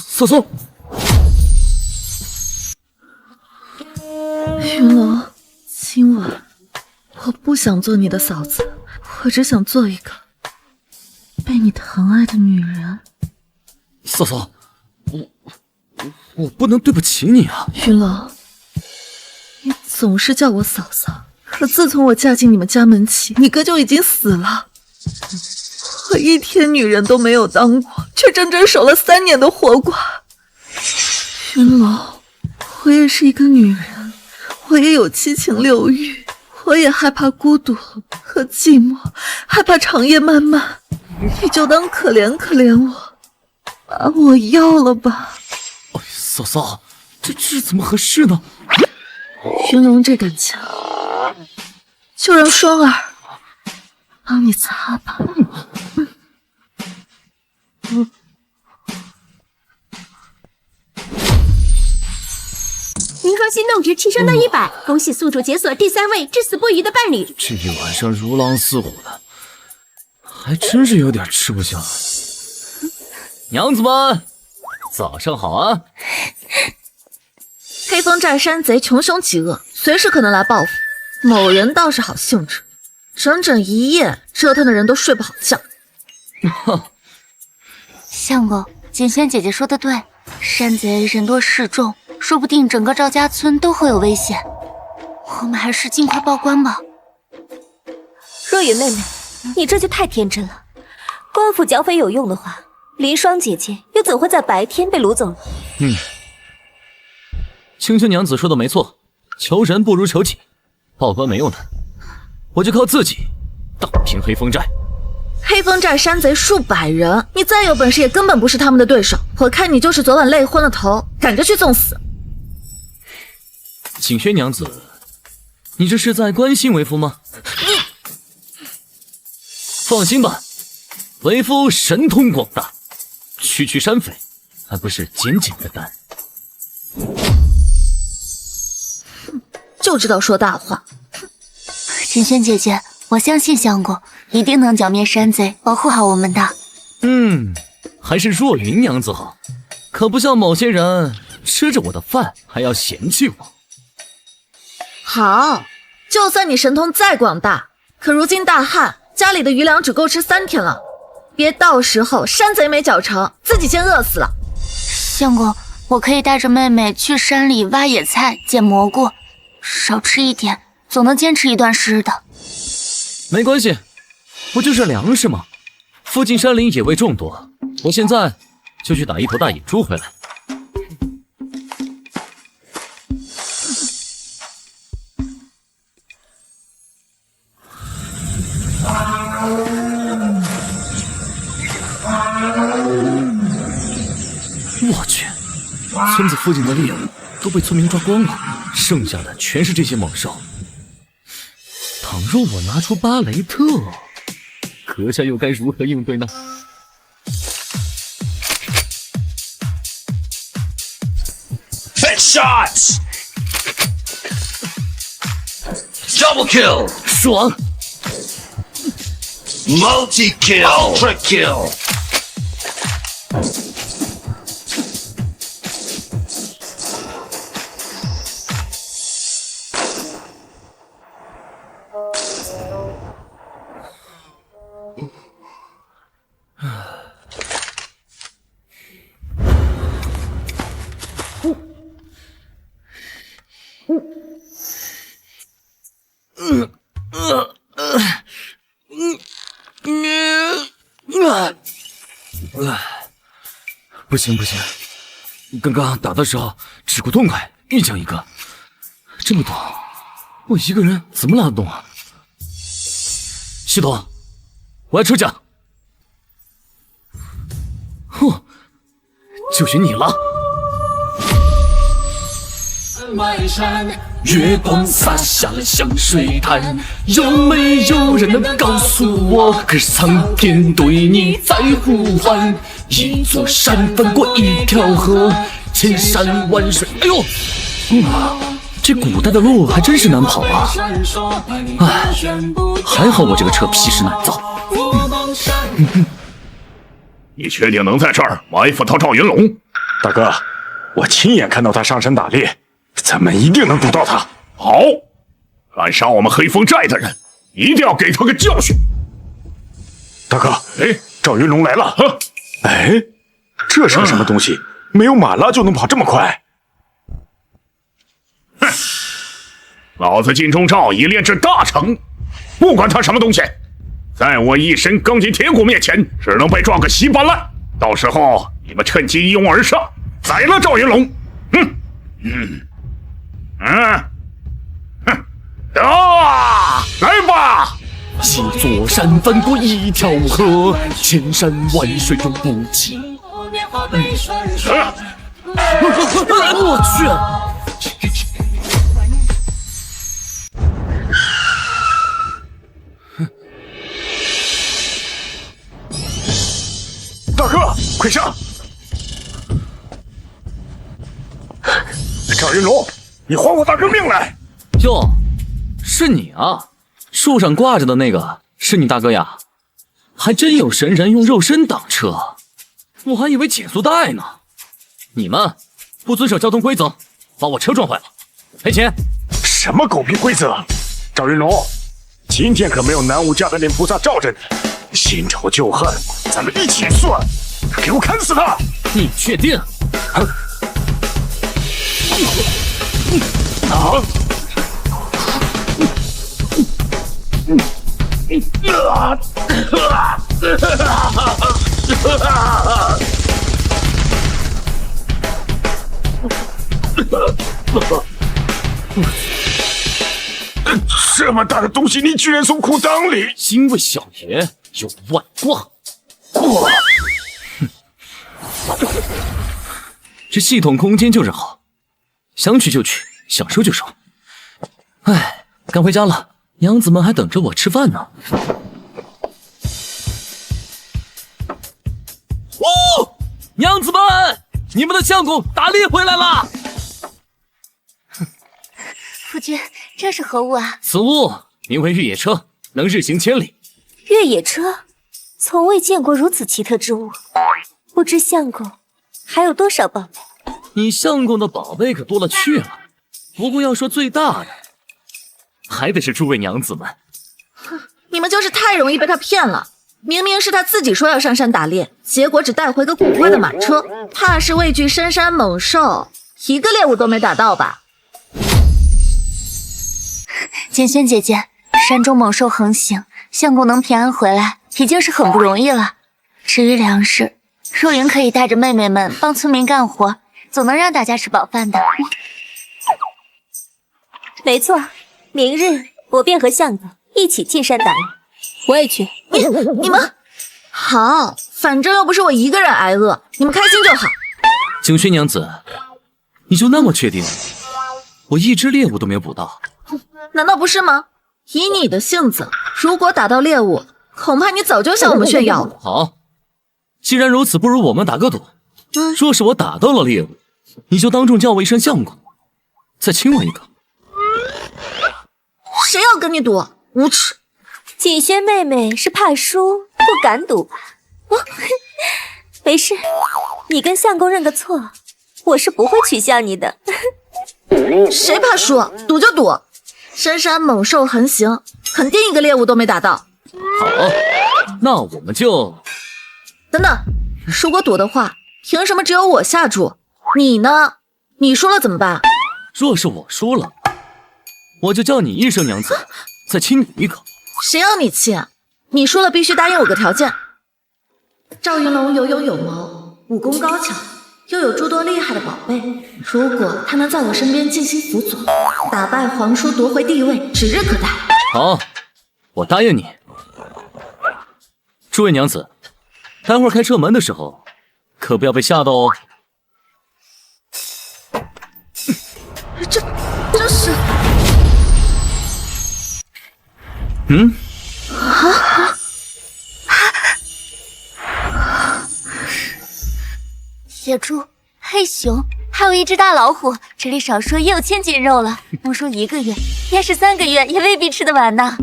瑟松，云龙，今晚我不想做你的嫂子，我只想做一个被你疼爱的女人。瑟松，我不能对不起你啊！云龙，你总是叫我嫂嫂，可自从我嫁进你们家门起，你哥就已经死了。我一天女人都没有当过，却整整守了3年的活寡。云龙，我也是一个女人，我也有七情六欲，我也害怕孤独和寂寞，害怕长夜漫漫。你就当可怜可怜我，把我要了吧。嫂嫂，这怎么合适呢？云龙这杆枪，就让双儿帮你擦吧。您说心动值提升到100，恭喜宿主解锁第3位至死不渝的伴侣。这一晚上如狼似虎的，还真是有点吃不消。娘子们，早上好啊！黑风寨山贼穷凶极恶，随时可能来报复。某人倒是好兴致，整整1夜折腾的人都睡不好觉。相公，锦轩姐姐说的对，山贼人多势众，说不定整个赵家村都会有危险。我们还是尽快报官吧。若雨妹妹，你这就太天真了。功夫剿匪有用的话，林霜姐姐又怎会在白天被掳走呢？青青娘子说的没错，求人不如求己，报官没用的，我就靠自己荡平黑风寨。黑风寨山贼数百人，你再有本事也根本不是他们的对手。我看你就是昨晚累昏了头，赶着去送死。景轩娘子，你这是在关心为夫吗？放心吧，为夫神通广大，区山匪还不是简简单单。就知道说大话。锦轩姐姐，我相信相公一定能剿灭山贼，保护好我们的。还是若云娘子好，可不像某些人吃着我的饭还要嫌弃我。好，就算你神通再广大，可如今大旱，家里的余粮只够吃3天了，别到时候山贼没剿成，自己先饿死了。相公，我可以带着妹妹去山里挖野菜、捡蘑菇，少吃一点，总能坚持一段时日的。没关系，不就是粮食吗？附近山林野味众多，我现在就去打一头大野猪回来。我去，村子附近的猎物都被村民抓光了，剩下的全是这些猛兽。倘若我拿出巴雷特，阁下又该如何应对呢？Headshots! Double kill! 爽 Multi-kill! Trick kill! 不行不行，刚刚打的时候吃过痛快，遇见一个，这么多，我一个人怎么拉得动啊？系统，我要抽奖。哼，就选你了。月光洒下了香水滩，有没有人能告诉我？可是苍天对你在呼唤，一座山翻过一条河，千山万水。哎呦，这古代的路还真是难跑啊！哎，还好我这个车皮实耐造。你确定能在这儿埋伏到赵云龙？大哥，我亲眼看到他上山打猎，咱们一定能捕到他。好，敢杀我们黑风寨的人，一定要给他个教训。大哥，哎，赵云龙来了。哎，这是个什么东西？没有马拉就能跑这么快？哼，老子金钟罩已炼至大成，不管他什么东西，在我一身钢筋铁骨面前，只能被撞个稀巴烂。到时候你们趁机一拥而上，宰了赵云龙。来吧！一座山翻过一条河，千山万水永不尽。我去！大哥，快上！赵云龙，你还我大哥命来！哟，是你啊！树上挂着的那个是你大哥呀？还真有神人用肉身挡车，我还以为减速带呢。你们不遵守交通规则，把我车撞坏了，赔钱！什么狗屁规则？赵云龙，今天可没有南无加德林菩萨罩着你，新仇旧恨，咱们一起算！给我砍死他！你确定？这么大的东西，你居然从裤裆里！因为小爷有外挂。这系统空间就是好，想取就取，想收就收。哎，该回家了，娘子们还等着我吃饭呢。哦，娘子们，你们的相公打猎回来了。夫君，这是何物啊？此物名为越野车，能日行千里。越野车，从未见过如此奇特之物。不知相公还有多少宝贝？你相公的宝贝可多了去了，不过要说最大的，还得是诸位娘子们。哼，你们就是太容易被他骗了。明明是他自己说要上山打猎，结果只带回个古怪的马车，怕是畏惧深山猛兽，一个猎物都没打到吧？简轩姐姐，山中猛兽横行，相公能平安回来，已经是很不容易了。至于粮食，若云可以带着妹妹们帮村民干活，总能让大家吃饱饭的。没错，明日我便和相公一起进山打猎。我也去。你们好，反正又不是我一个人挨饿，你们开心就好。景轩娘子，你就那么确定？我一只猎物都没有捕到。难道不是吗？以你的性子，如果打到猎物，恐怕你早就向我们炫耀了。好，既然如此，不如我们打个赌。若是我打到了猎物，你就当众叫我一声相公，再亲我一个。谁要跟你赌？无耻！锦轩妹妹是怕输不敢赌吧？没事，你跟相公认个错，我是不会取笑你的。谁怕输？赌就赌。深山猛兽横行，肯定一个猎物都没打到。好，那我们就……等等，如果赌的话，凭什么只有我下注？你呢？你输了怎么办？若是我输了，我就叫你一声娘子，再亲你一口。谁要你亲？你输了必须答应我个条件。赵云龙有勇有谋，武功高强，又有诸多厉害的宝贝。如果他能在我身边尽心辅佐，打败皇叔夺回帝位，指日可待。好，我答应你。诸位娘子，待会儿开车门的时候，可不要被吓到哦。这是……野猪、黑熊，还有一只大老虎，这里少说也有1000斤肉了。不说1个月，要是3个月也未必吃得完呢。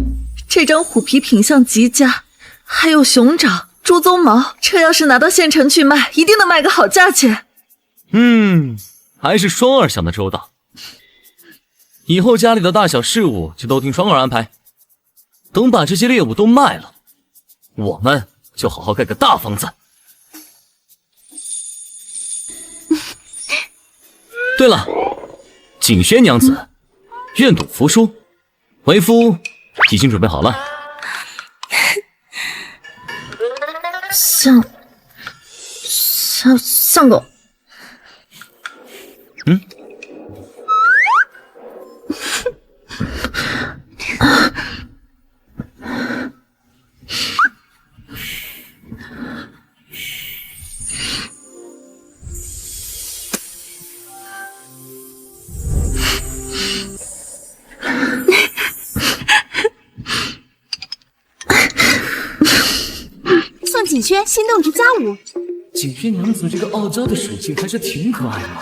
这张虎皮品相极佳，还有熊掌、猪鬃毛，这要是拿到县城去卖，一定能卖个好价钱。还是双儿想的周到。以后家里的大小事务就都听双儿安排。等把这些猎物都卖了，我们就好好盖个大房子。对了，景轩娘子，愿赌服输，为夫已经准备好了。相公，送景轩心动值加5。景轩娘子这个傲娇的属性还是挺可爱的嘛，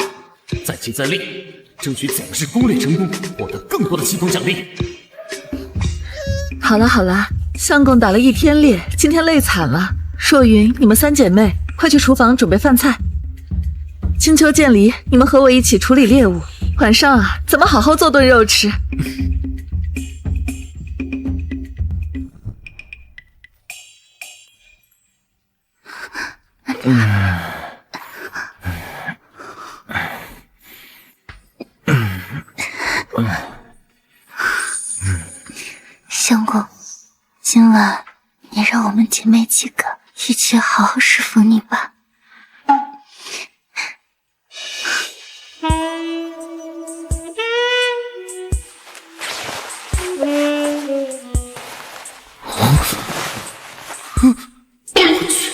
再接再厉，争取早日攻略成功，获得更多的系统奖励。好了好了，相公打了1天猎，今天累惨了。若云，你们3姐妹快去厨房准备饭菜。青丘、剑离，你们和我一起处理猎物。晚上啊，咱们好好做顿肉吃。相公，今晚也让我们姐妹几个一起好好侍奉你吧。我去，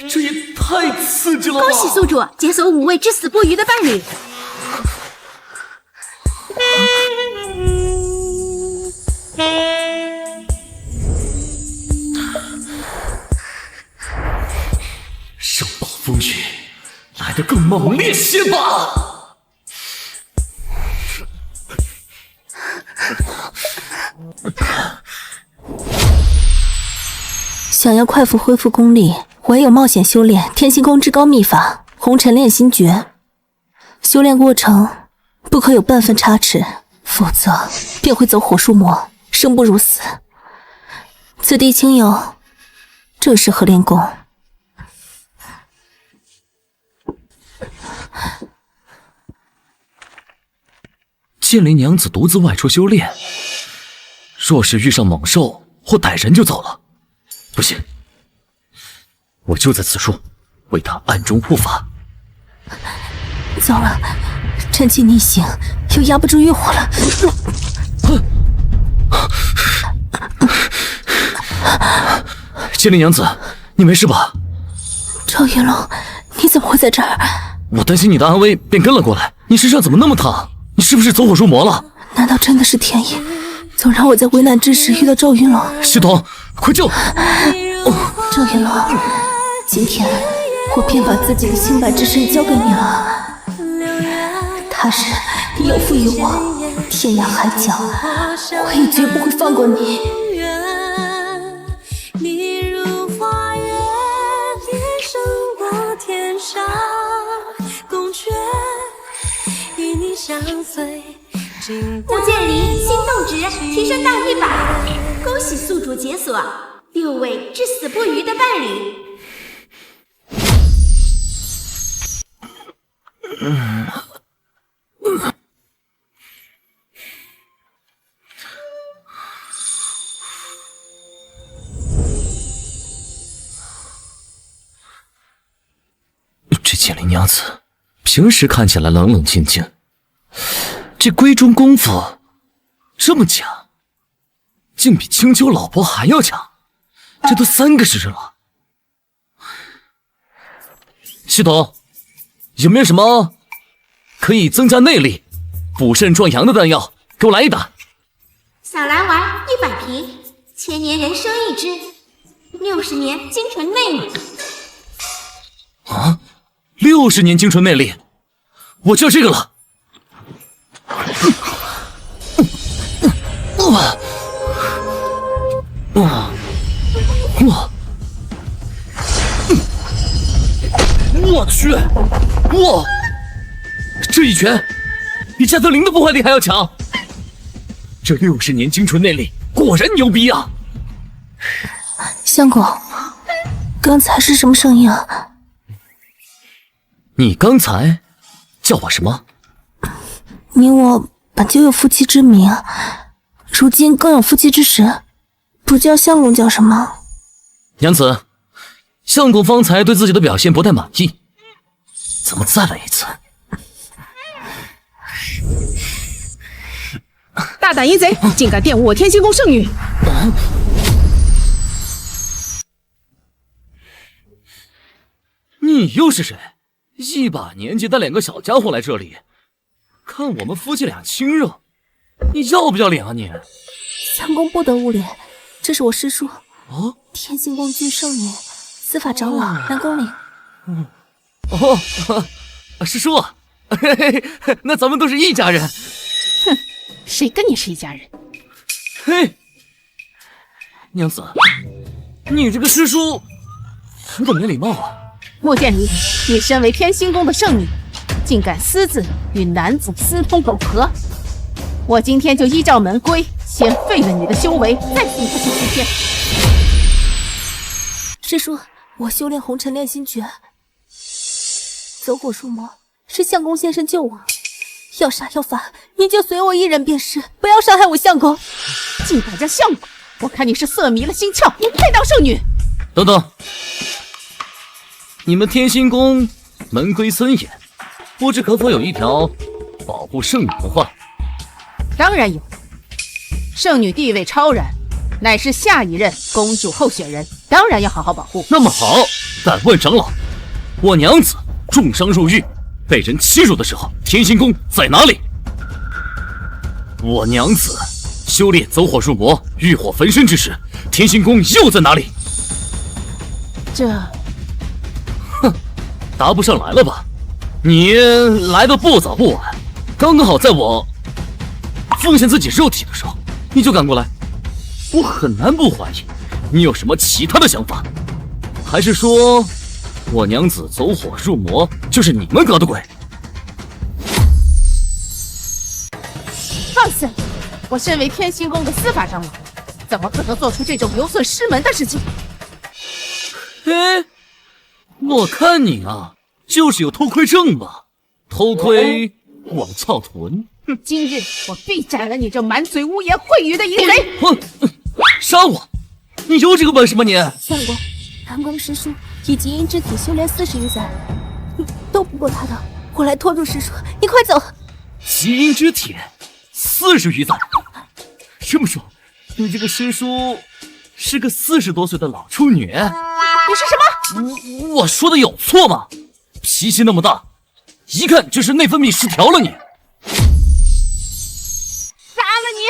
这也太刺激了吧！恭喜宿主解锁5位至死不渝的伴侣。让暴风雨来得更猛烈些吧！想要快速恢复功力，唯有冒险修炼天星宫至高秘法红尘炼心诀。修炼过程不可有半分差池，否则便会走火入魔，生不如死。此地清幽，正适合练功。剑灵娘子独自外出修炼，若是遇上猛兽或歹人就糟了。不行，我就在此处为他暗中护法。糟了，趁机逆行，又压不住欲火了。剑灵娘子，你没事吧？赵云龙，你怎么会在这儿？我担心你的安危，便跟了过来。你身上怎么那么烫？你是不是走火入魔了？难道真的是天意，总让我在危难之时遇到赵云龙？系统，快救！赵云龙，今天我便把自己的清白之身交给你了。踏实，你有负于我，天涯海角，我也绝不会放过你。你如花月，也胜过天上宫阙，与你相随。穆剑离心动值提升到100，恭喜宿主解锁6位至死不渝的伴侣。这剑灵娘子平时看起来冷冷清清，这闺中功夫这么强，竟比青丘老婆还要强，这都3个时辰了。系统，有没有什么可以增加内力、补肾壮阳的丹药？给我来一打。小蓝丸100瓶，1000年人参1支，60年精纯内力。啊，60年精纯内力，我就要这个了。我去，哇！这一拳比加特林的破坏力还要强。这60年精纯内力果然牛逼啊！相公，刚才是什么声音啊？你刚才叫我什么？你我本就有夫妻之名，如今更有夫妻之实，不叫相公叫什么？娘子，相公方才对自己的表现不太满意，咱们再来一次。大胆淫贼，竟敢玷污我天心宫圣女！你又是谁？一把年纪带2个小家伙来这里，看我们夫妻俩亲热，你要不要脸啊你？相公不得无礼，这是我师叔哦，天心宫郡圣女，司法长老南宫翎。师叔，嘿嘿，那咱们都是一家人。哼，谁跟你是一家人？嘿，娘子，你这个师叔有点没礼貌啊！穆剑离，你身为天心宫的圣女，竟敢私自与男子私通苟合，我今天就依照门规，先废了你的修为，再送他去西天。师叔，我修炼红尘炼心诀，走火入魔，是相公先生救我。要杀要罚，您就随我一人便是，不要伤害我相公。竟敢叫相公，我看你是色迷了心窍，不配当圣女。等等，你们天心宫门规森严，不知可否有一条保护圣女的话？当然有，圣女地位超然，乃是下一任公主候选人，当然要好好保护。那么好，敢问长老，我娘子重伤入狱，被人欺辱的时候，天心宫在哪里？我娘子修炼走火入魔、欲火焚身之时，天心宫又在哪里？这，哼，答不上来了吧？你来的不早不晚，刚刚好在我奉献自己肉体的时候，你就赶过来，我很难不怀疑你有什么其他的想法，还是说我娘子走火入魔就是你们搞的鬼？放肆！我身为天心宫的司法长老，怎么可能做出这种有损师门的事情？哎，我看你啊，就是有偷窥症吧？偷窥我翘臀。今日我必斩了你这满嘴污言秽语的淫贼！杀我！你有这个本事吗你？相公，南宫师叔以极阴之体修炼40余载，都不过他的。我来拖住师叔，你快走！极阴之体40余载，这么说，你这个师叔是个40多岁的老处女？你是什么？我说的有错吗？脾气那么大，一看就是内分泌失调了你。杀了你！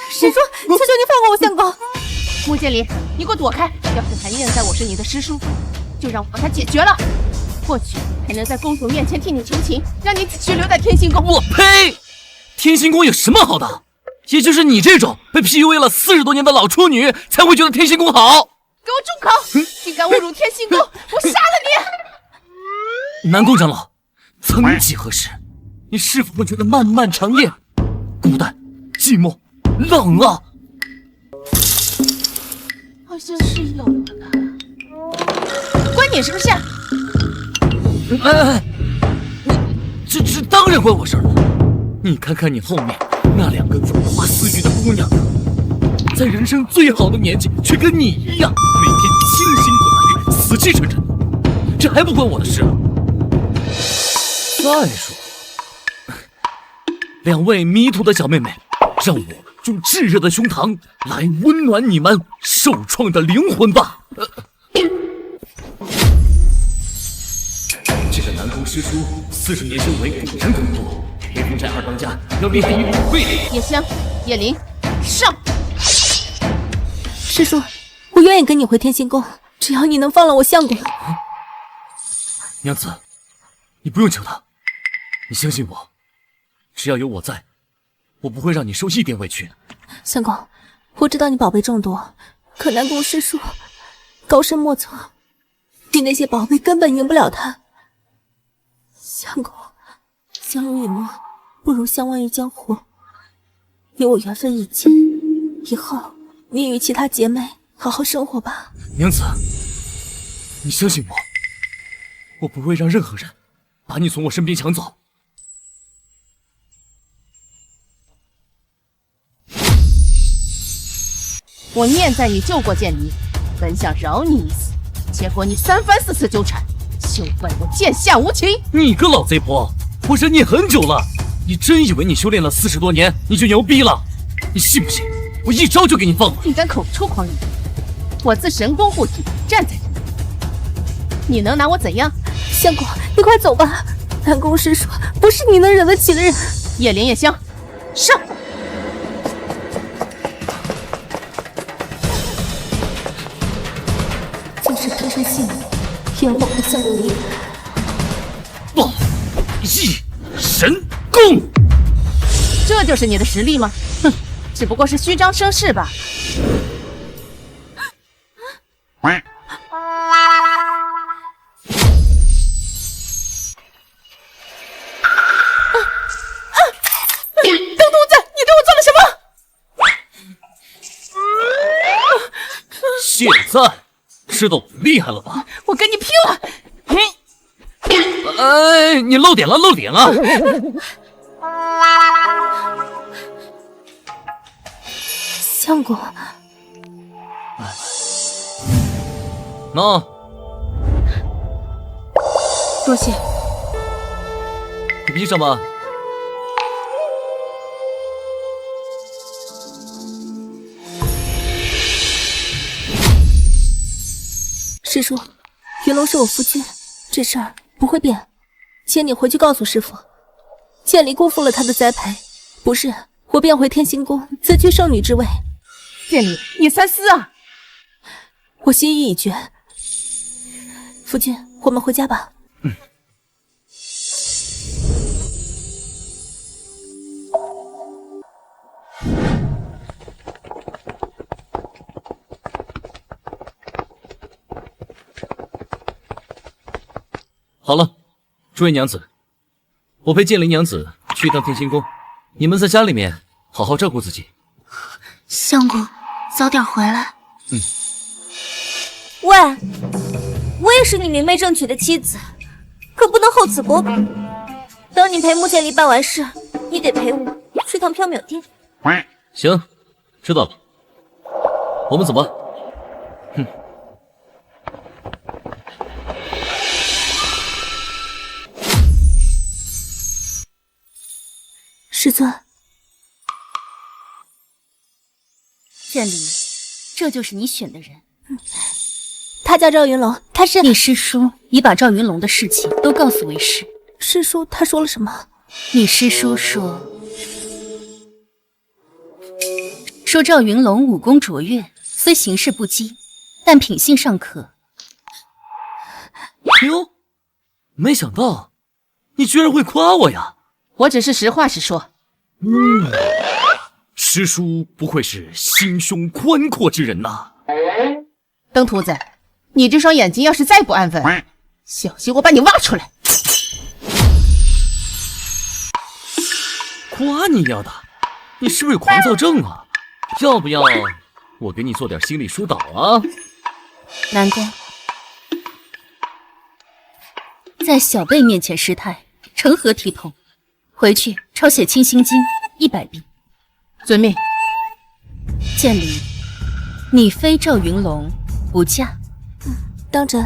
师叔，求求你放过我相公！穆剑离，你给我躲开！要是还念在我是你的师叔，就让我把他解决了。或许还能在公主面前替你求情，让你继续留在天心宫。我呸！天心宫有什么好的？也就是你这种被 PUA 了40多年的老处女才会觉得天心宫好。给我住口！竟敢侮辱天心宫，我杀了你！南宫长老，曾几何时，你是否会觉得漫漫长夜孤单、寂寞、冷啊？好像是有的，关你什么事？哎，这当然关我事了。你看看你后面那2个如花似玉的姑娘，在人生最好的年纪，却跟你一样，每天清心寡欲、死气沉沉，这还不关我的事啊？再说，两位迷途的小妹妹，让我用炙热的胸膛来温暖你们受创的灵魂吧。这个南宫师叔40年修为果然恐怖，黑风寨二当家要厉害于5倍。叶香、叶灵，上！师叔，我愿意跟你回天心宫，只要你能放了我相公。娘子，你不用求他，你相信我，只要有我在，我不会让你受一点委屈。相公，我知道你宝贝众多，可南宫师叔高深莫测，你那些宝贝根本赢不了他。相公，相濡以沫不如相忘于江湖，有我缘分已尽，以后你与其他姐妹好好生活吧。娘子，你相信我，我不会让任何人把你从我身边抢走。我念在你救过剑离，本想饶你一死，结果你3番4次纠缠，休怪我剑下无情。你个老贼婆，我忍你很久了，你真以为你修炼了40多年你就牛逼了？你信不信我一招就给你放了？你敢口出狂言！我自神功护体，站在这里，你能拿我怎样？相公，你快走吧，南宫师叔不是你能惹得起的人。叶灵、叶香，上！就是天生性命，偏往他相公离开。爆一神功，这就是你的实力吗？哼，只不过是虚张声势吧。东子，你对我做了什么？现在知道我厉害了吧？我跟你拼了！你露点了，露点了！相公，那多谢。你闭上吧。师叔，云龙是我夫君，这事儿不会变，请你回去告诉师父，剑离辜负了他的栽培，不是我便回天心宫自居圣女之位。剑离，你三思啊！我心意已决，夫君，我们回家吧。好了，诸位娘子，我陪剑灵娘子去一趟天心宫，你们在家里面好好照顾自己。相公，早点回来。喂，我也是你明媒正娶的妻子，可不能厚此薄彼。等你陪穆剑离办完事，你得陪我去趟缥缈殿。行，知道了，我们走吧。师尊，剑离，这就是你选的人。他叫赵云龙，他是你师叔已把赵云龙的事情都告诉为师。师叔他说了什么？你师叔说赵云龙武功卓越，虽行事不羁，但品性尚可。哟，没想到你居然会夸我呀！我只是实话实说。师叔不愧是心胸宽阔之人呐。登徒子，你这双眼睛要是再不安分，小心我把你挖出来。夸你丫的，你是不是有狂躁症啊？要不要我给你做点心理疏导啊？南宫，在小辈面前失态，成何体统？回去抄写清心经100遍。遵命。剑离，你非赵云龙不嫁。当真？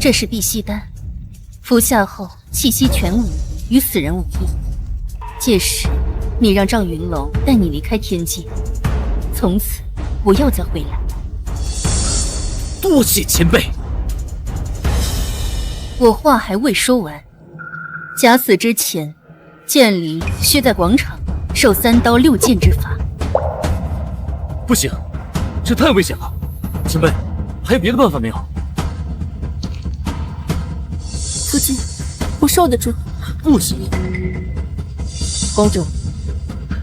这是碧溪丹，服下后气息全无，与死人无异。届时，你让赵云龙带你离开天界，从此不要再回来。多谢前辈。我话还未说完，假死之前，剑离需在广场受3刀6剑之罚。不行，这太危险了。前辈，还有别的办法没有？夫君，我受得住。不行。公主，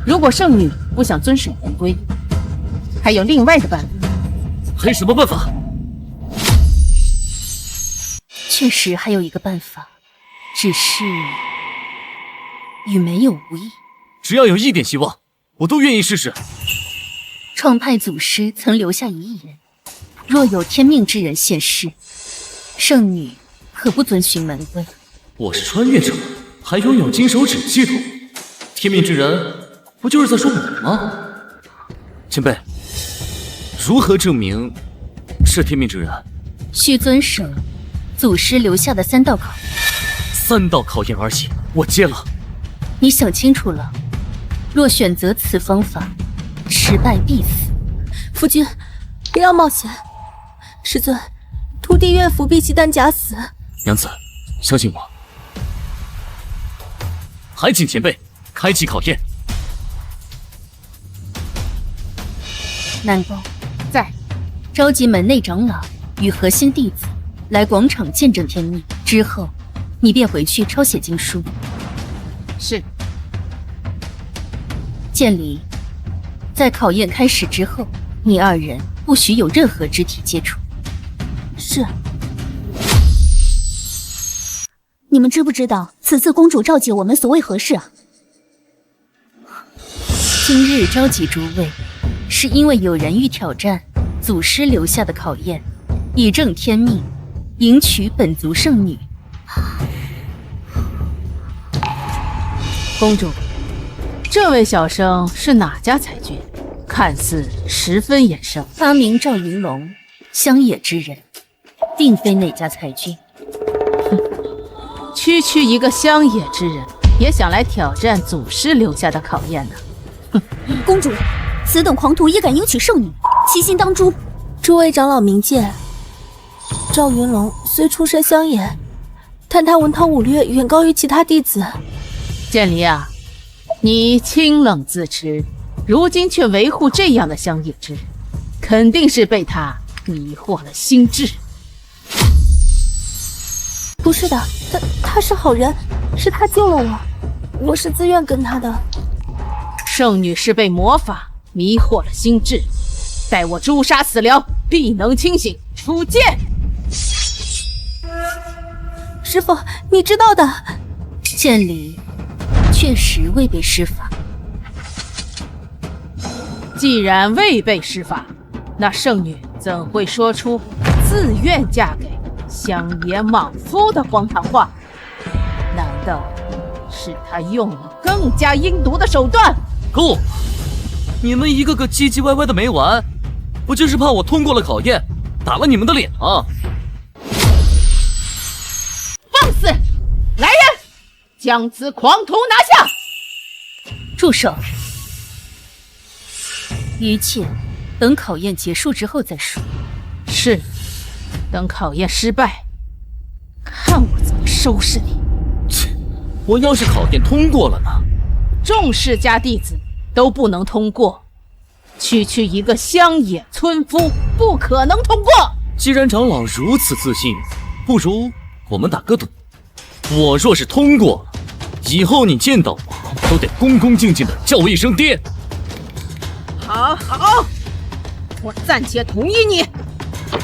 如果圣女不想遵守门规，还有另外的办法。还有什么办法？确实还有一个办法，只是与没有无异。只要有一点希望，我都愿意试试。创派祖师曾留下遗言，若有天命之人现世，圣女可不遵循门规。我是穿越者，还拥有金手指系统，天命之人不就是在说我吗？前辈，如何证明是天命之人？需遵守祖师留下的3道考验。3道考验而已，我接了。你想清楚了，若选择此方法，失败必死。夫君，不要冒险。师尊，徒弟愿服避忌丹假死。娘子，相信我。还请前辈开启考验。南宫在，召集门内长老与核心弟子来广场见证天命，之后你便回去抄写经书。是。剑离，在考验开始之后，你2人不许有任何肢体接触。是。你们知不知道此次公主召集我们所为何事啊？今日召集诸位，是因为有人欲挑战祖师留下的考验，以正天命，迎娶本族圣女。公主，这位小生是哪家才俊？看似十分眼生。他名赵云龙，乡野之人，并非哪家才俊。区区一个乡野之人，也想来挑战祖师留下的考验呢？公主，此等狂徒也敢迎娶圣女，其心当诛。诸位长老明鉴，赵云龙虽出身乡野，但他文韬武略远高于其他弟子。剑离啊，你清冷自持，如今却维护这样的乡野之人，肯定是被他迷惑了心智。不是的，他是好人，是他救了我，我是自愿跟他的。圣女是被魔法迷惑了心智，待我诛杀死了，必能清醒。出剑！师父，你知道的。剑离确实未被施法。既然未被施法，那圣女怎会说出自愿嫁给乡野莽夫的荒唐话？难道是他用了更加阴毒的手段？够！你们一个个唧唧歪歪的没完，不就是怕我通过了考验，打了你们的脸吗？放肆！来人，将此狂徒拿下！住手！一切等考验结束之后再说。是，等考验失败，看我怎么收拾你！切，我要是考验通过了呢？众世家弟子都不能通过，区区一个乡野村夫不可能通过。既然长老如此自信，不如我们打个赌。我若是通过了，以后你见到我都得恭恭敬敬的叫我一声爹。好，好，我暂且同意你，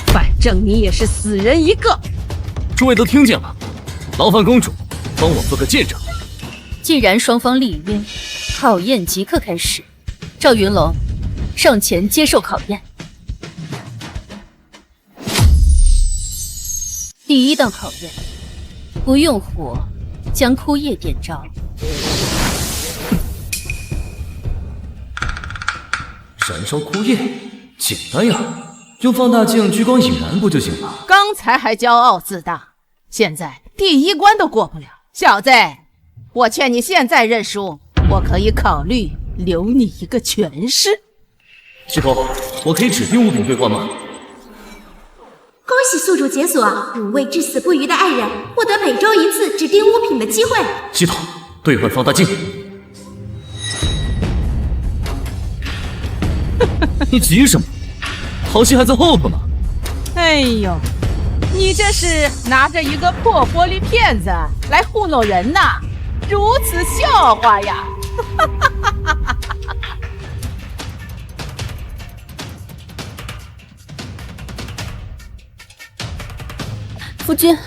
反正你也是死人一个。诸位都听见了，劳烦公主帮我做个见证。既然双方立约，考验即刻开始。赵云龙，上前接受考验。第1道考验，不用火，将枯叶点着。燃烧枯叶，简单呀，用放大镜聚光引燃不就行了？刚才还骄傲自大，现在第一关都过不了，小子，我劝你现在认输，我可以考虑留你一个全尸。师头，我可以指定物品兑换吗？恭喜宿主解锁5位至死不渝的爱人，获得每周1次指定物品的机会。系统兑换放大镜。你急什么？好戏还在后头呢。哎呦，你这是拿着一个破玻璃片子来糊弄人呐？如此笑话呀！夫君，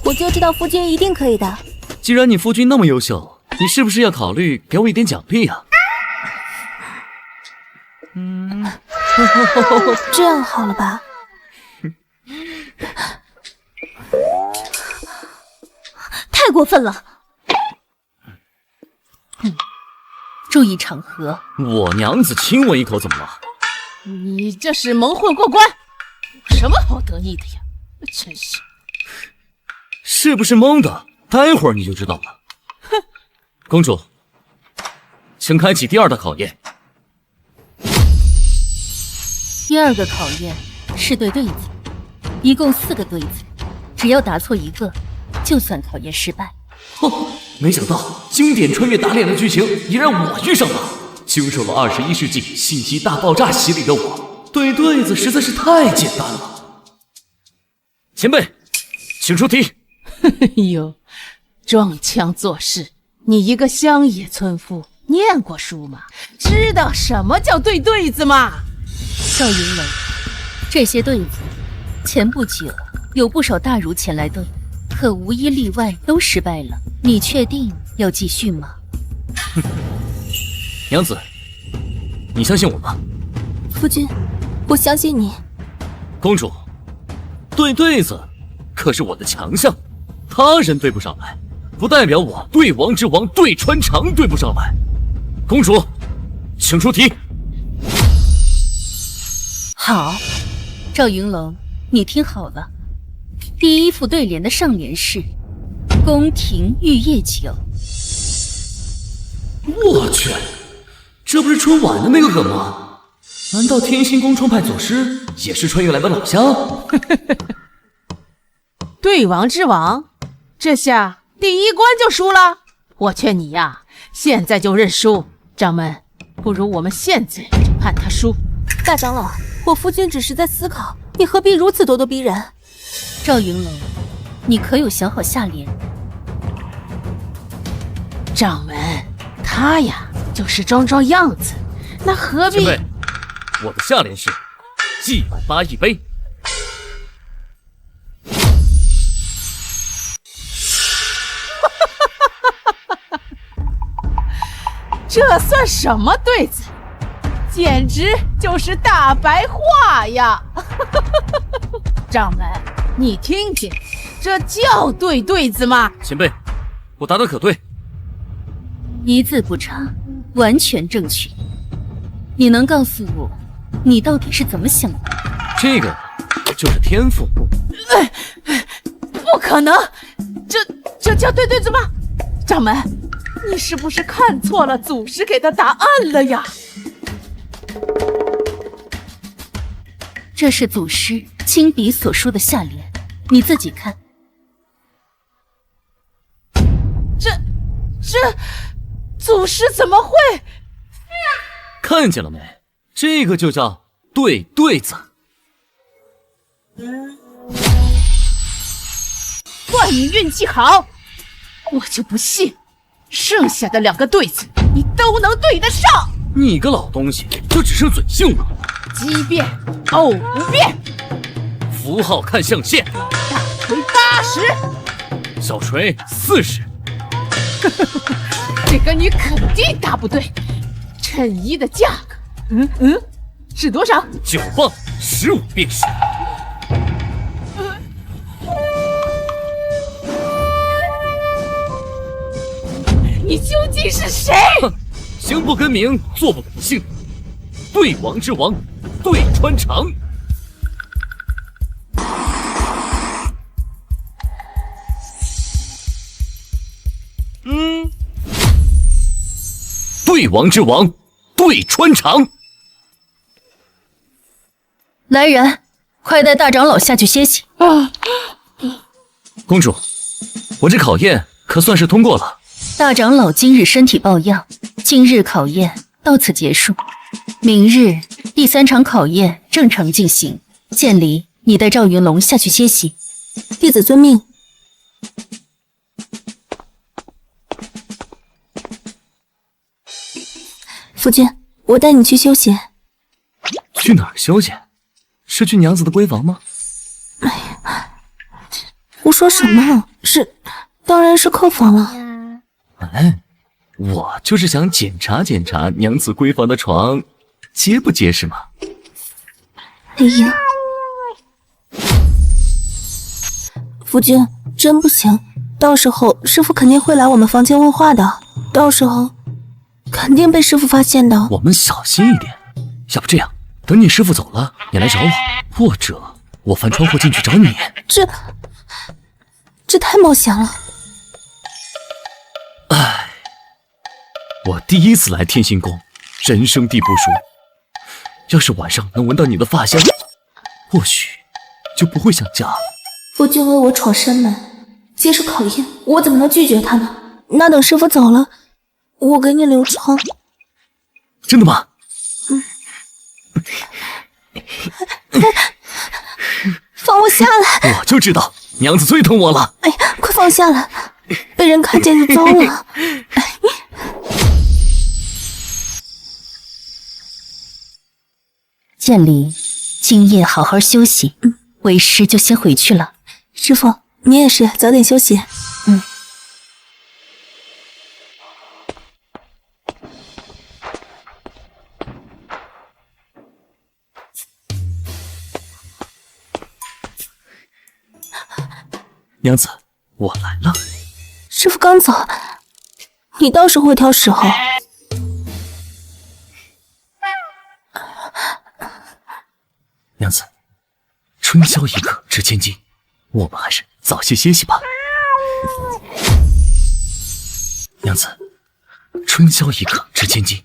我就知道夫君一定可以的。既然你夫君那么优秀，你是不是要考虑给我一点奖励啊？这样好了吧？太过分了！注意场合。我娘子亲我一口怎么了？你这是蒙混过关，有什么好得意的呀？真是，是不是蒙的？待会儿你就知道了。哼，公主，请开启第2道考验。第2个考验是对子，一共4个对子，只要答错1个，就算考验失败。没想到经典穿越打脸的剧情也让我遇上了。经受了21世纪信息大爆炸洗礼的我，对子实在是太简单了。前辈，请出题。哎呦，装腔作势！你一个乡野村夫，念过书吗？知道什么叫对子吗？赵云龙，这些对子前不久有不少大儒前来对，可无一例外都失败了。你确定要继续吗？娘子，你相信我吗？夫君，我相信你。公主，对子可是我的强项，他人对不上来，不代表我对王之王对穿肠对不上来。公主，请出题。好，赵云龙，你听好了，第1副对联的上联是“宫廷玉液酒”。我去，这不是春晚的那个梗吗？难道天心宫创派祖师也是穿越来的老乡？对王之王，这下第1关就输了。我劝你呀，现在就认输。掌门，不如我们现在就判他输。大长老，我夫君只是在思考，你何必如此咄咄逼人？赵云龙，你可有想好下联？掌门，他呀就是装样子，那何必？前辈，我的下联是祭碗8一杯。这算什么对子？简直就是大白话呀！掌门，你听听，这叫对子吗？前辈，我答得可对，一字不差，完全正确。你能告诉我，你到底是怎么想的？这个就是天赋。不可能，这叫对子吗？掌门，你是不是看错了祖师给的答案了呀？这是祖师亲笔所书的下联，你自己看。这祖师怎么会？看见了没？这个就叫对子。怪你运气好，我就不信剩下的2个对子你都能对得上。你个老东西，就只剩嘴性了。奇变偶不变，符号看象限，大锤80，小锤40。这个你肯定答不对。衬衣的价格，是多少？9磅15便是。你究竟是谁？行不更名，坐不改姓，对王之王，对穿肠。对王之王，对穿肠。来人，快带大长老下去歇息。公主，我这考验可算是通过了。大长老今日身体抱恙，今日考验到此结束。明日第3场考验正常进行。剑离，你带赵云龙下去歇息。弟子遵命。夫君，我带你去休息。去哪儿休息？是去娘子的闺房吗？哎呀，胡说什么？当然是客房了。哎，我就是想检查检查娘子闺房的床结不结实嘛。哎呀，夫君真不行，到时候师傅肯定会来我们房间问话的，到时候肯定被师傅发现的。我们小心一点，要不这样，等你师傅走了，你来找我，或者我翻窗户进去找你。这太冒险了。唉，我第一次来天心宫，人生地不熟。要是晚上能闻到你的发香，或许就不会想家了。夫君为我闯山门，接受考验，我怎么能拒绝他呢？那等师傅走了，我给你留床。真的吗？放我下来！我就知道娘子最疼我了。哎呀，快放下来，被人看见就糟了。剑离，今夜好好休息。为师就先回去了。师傅，你也是，早点休息。娘子，我来了。师傅刚走，你倒是会挑时候。娘子，春宵一刻值千金，我们还是早些歇息吧。娘子，春宵一刻值千金，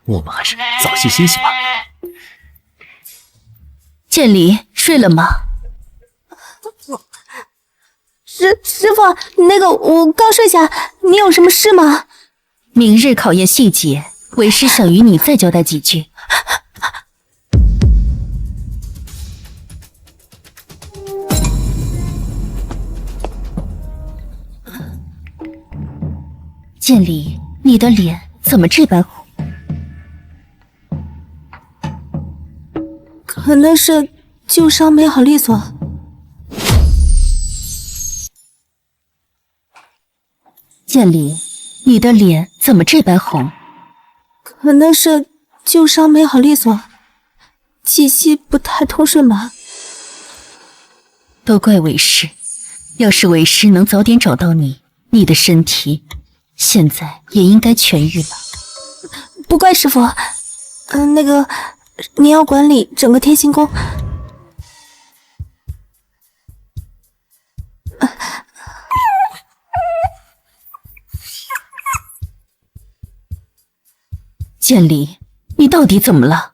我们还是早些歇息吧。剑离，睡了吗？师傅，那个我刚睡下，你有什么事吗？明日考验细节，为师想与你再交代几句。剑离，你的脸怎么这般红？可能是旧伤没好利索。剑离，你的脸怎么这般红？可能是旧伤没好利索，气息不太通顺吧。都怪为师，要是为师能早点找到你，你的身体现在也应该痊愈了。不怪师傅，那个你要管理整个天心宫。剑离，你到底怎么了？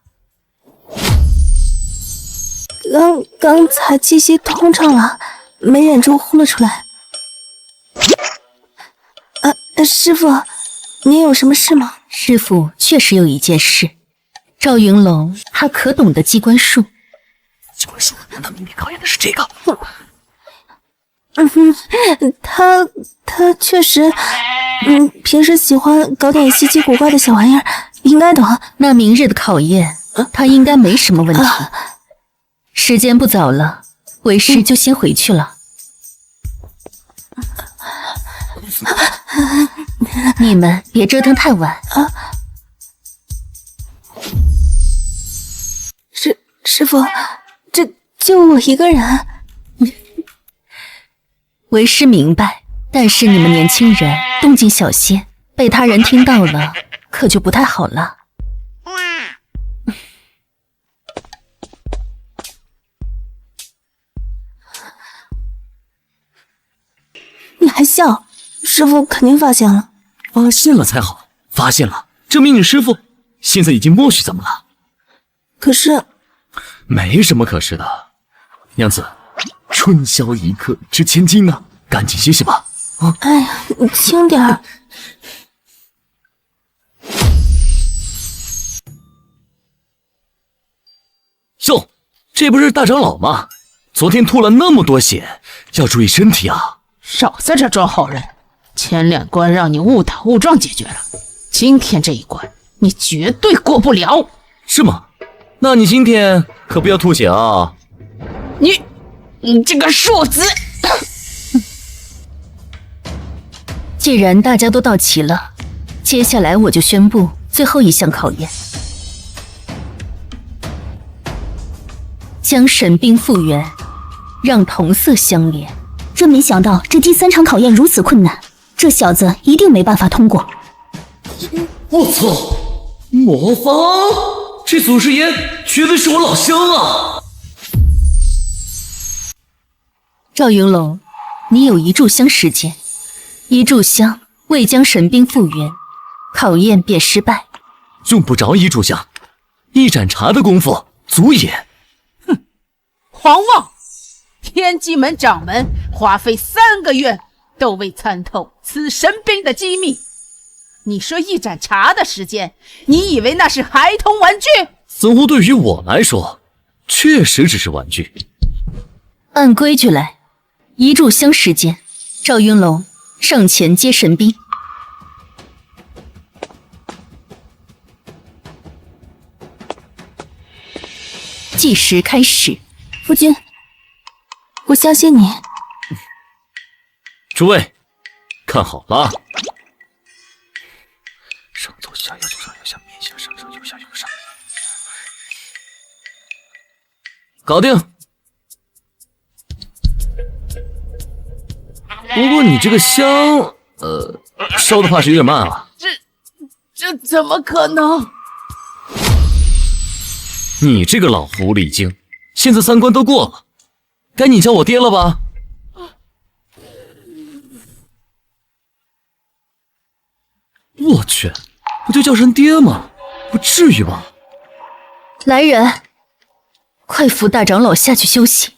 刚才气息通畅了，没忍住呼了出来。师傅，你有什么事吗？师傅确实有一件事。赵云龙他可懂得机关术。机关术？难道明天考验的是这个？他确实，平时喜欢搞点稀奇古怪的小玩意儿，应该懂。那明日的考验，他应该没什么问题。时间不早了，为师就先回去了。你们别折腾太晚。师傅，这就我一个人。为师明白，但是你们年轻人动静小些，被他人听到了，可就不太好了。你还笑？师傅肯定发现了。发现了才好，发现了，证明你师傅现在已经默许咱们了。可是，没什么可是的，娘子，春宵一刻值千金啊，赶紧歇歇吧。啊！哎呀，你轻点儿。哟，这不是大长老吗？昨天吐了那么多血，要注意身体啊！少在这装好人，前2关让你误打误撞解决了，今天这一关你绝对过不了。是吗？那你今天可不要吐血啊！你这个庶子！既然大家都到齐了，接下来我就宣布最后一项考验。将神兵复原，让同色相连。真没想到这第3场考验如此困难，这小子一定没办法通过。我操！魔方，这祖师爷绝对是我老乡啊！赵云龙，你有1炷香时间，1炷香未将神兵复原，考验便失败。用不着1炷香，1盏茶的功夫足也。狂妄！天机门掌门花费3个月都未参透此神兵的机密。你说1盏茶的时间，你以为那是孩童玩具？似乎对于我来说，确实只是玩具。按规矩来，1炷香时间，赵云龙上前接神兵。计时开始。夫君，我相信你。诸位，看好了，上走下，右走上，右下，面下，上上，右下，右上，搞定。不过你这个香，烧的怕是有点慢啊。这怎么可能？你这个老狐狸精！现在3关都过了，该你叫我爹了吧？我去，不就叫声爹吗？不至于吧？来人，快扶大长老下去休息。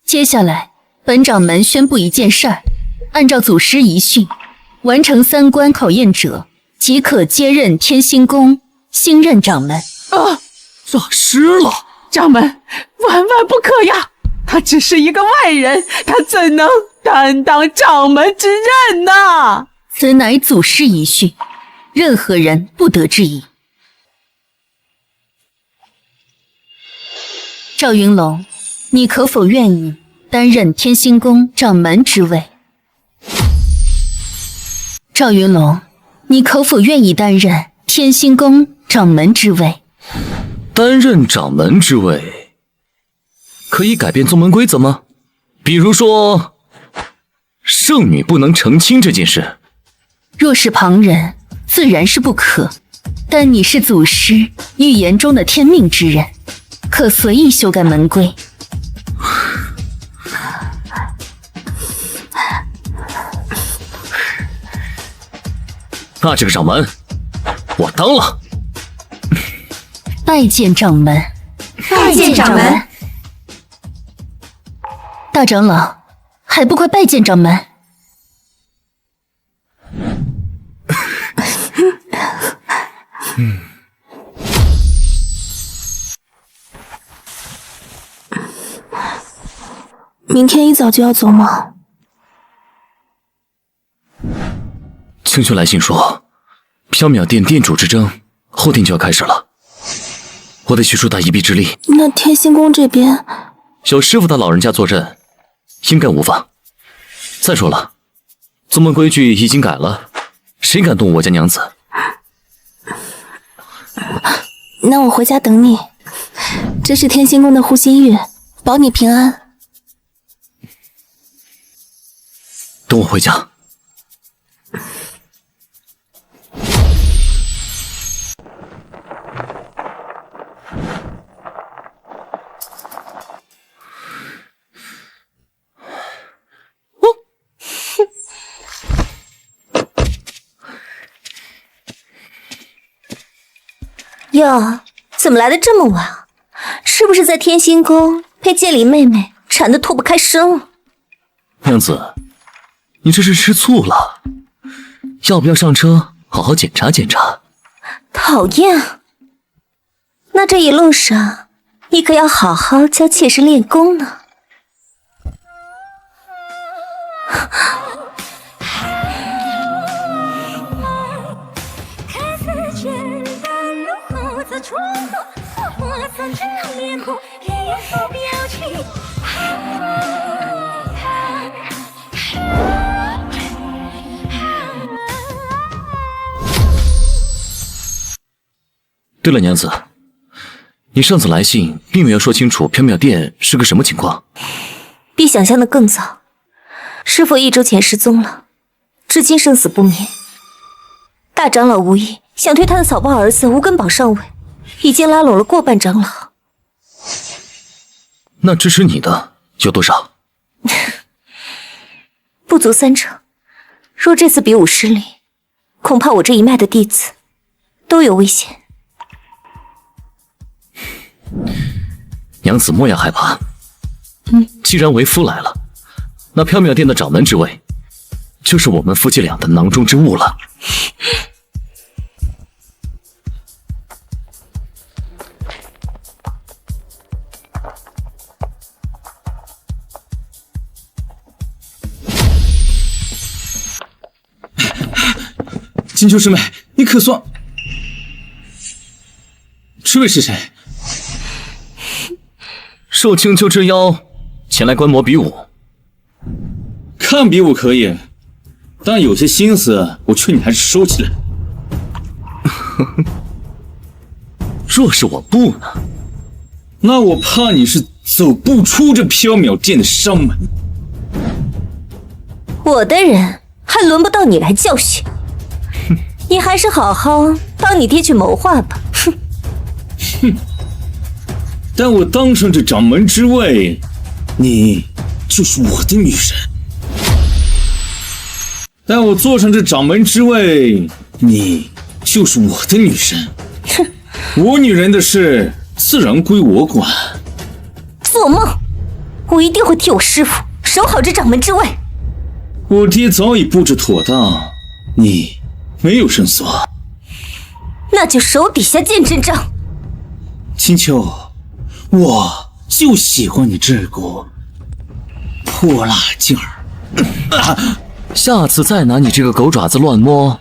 接下来，本掌门宣布一件事儿：按照祖师遗训，完成3关考验者即可接任天心宫新任掌门。诈尸了！掌门，万万不可呀！他只是一个外人，他怎能担当掌门之任呢？此乃祖师遗训，任何人不得质疑。赵云龙，你可否愿意担任天心宫掌门之位？赵云龙，你可否愿意担任天心宫掌门之位？担任掌门之位，可以改变宗门规则吗？比如说，圣女不能成亲这件事。若是旁人，自然是不可。但你是祖师预言中的天命之人，可随意修改门规。那这个掌门，我当了。拜见掌门。拜见掌门。大长老，还不快拜见掌门？明天一早就要走吗？青轩来信说，缥缈殿殿主之争后天就要开始了，我得去助他一臂之力。那天心宫这边，有师傅他老人家坐镇，应该无妨。再说了，宗门规矩已经改了，谁敢动我家娘子？那我回家等你。这是天心宫的护心玉，保你平安。等我回家。哟，怎么来的这么晚？是不是在天心宫被剑灵妹妹缠得脱不开身了？娘子，你这是吃醋了？要不要上车好好检查检查？讨厌！那这一路上，你可要好好教妾室练功呢。对了，娘子，你上次来信并没有说清楚缥缈殿是个什么情况。比想象的更早，师父1周前失踪了，至今生死不明。大长老无意想推他的草包儿子无根宝上位，已经拉拢了过半长老。那支持你的有多少？不足3成。若这次比武失利，恐怕我这一脉的弟子都有危险。娘子莫要害怕。既然为夫来了，那缥缈殿的掌门之位，就是我们夫妻俩的囊中之物了。金秋师妹，你可算……这位是谁？受青丘之邀，前来观摩比武。看比武可以，但有些心思，我劝你还是收起来。若是我不呢？那我怕你是走不出这缥缈殿的商门。我的人还轮不到你来教训。你还是好好帮你爹去谋划吧。哼！但我当上这掌门之位，你就是我的女人；但我坐上这掌门之位，你就是我的女人。哼！我女人的事自然归我管。做梦！我一定会替我师父守好这掌门之位。我爹早已布置妥当，你没有胜算，那就手底下见真章。青丘，我就喜欢你这股泼辣劲儿。下次再拿你这个狗爪子乱摸，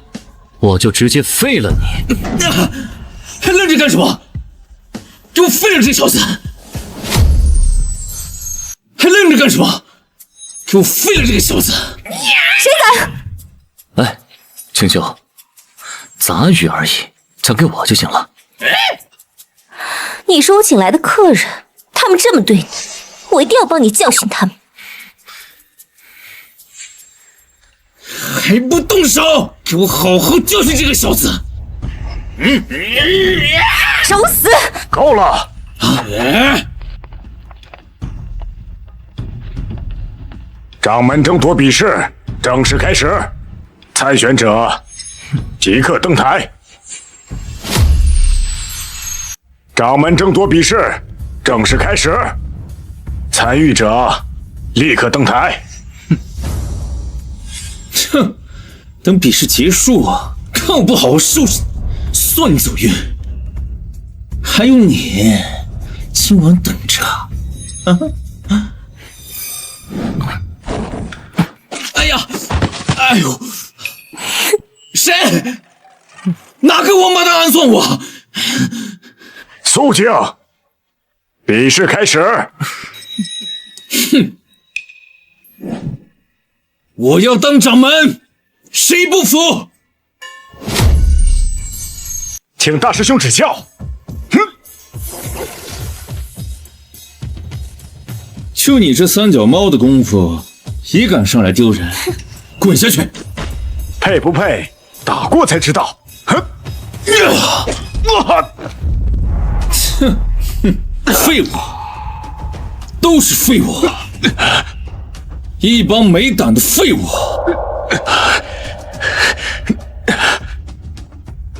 我就直接废了你。还愣着干什么？给我废了这小子！还愣着干什么？给我废了这个小子！谁敢？哎，青丘，杂鱼而已，交给我就行了。你是我请来的客人，他们这么对你，我一定要帮你教训他们。还不动手！给我好好教训这个小子！找死！够了！掌门争夺比试正式开始，参选者即刻登台。掌门争夺比试正式开始，参与者立刻登台。哼，等比试结束，看我不好好收拾，算你走运。还有你，今晚等着。哎呀，哎呦，谁？哪个王八蛋暗算我？肃静！比试开始。哼！我要当掌门，谁不服？请大师兄指教。就你这三脚猫的功夫，也敢上来丢人？滚下去！配不配，打过才知道。哼！废物，都是废物，一帮没胆的废物。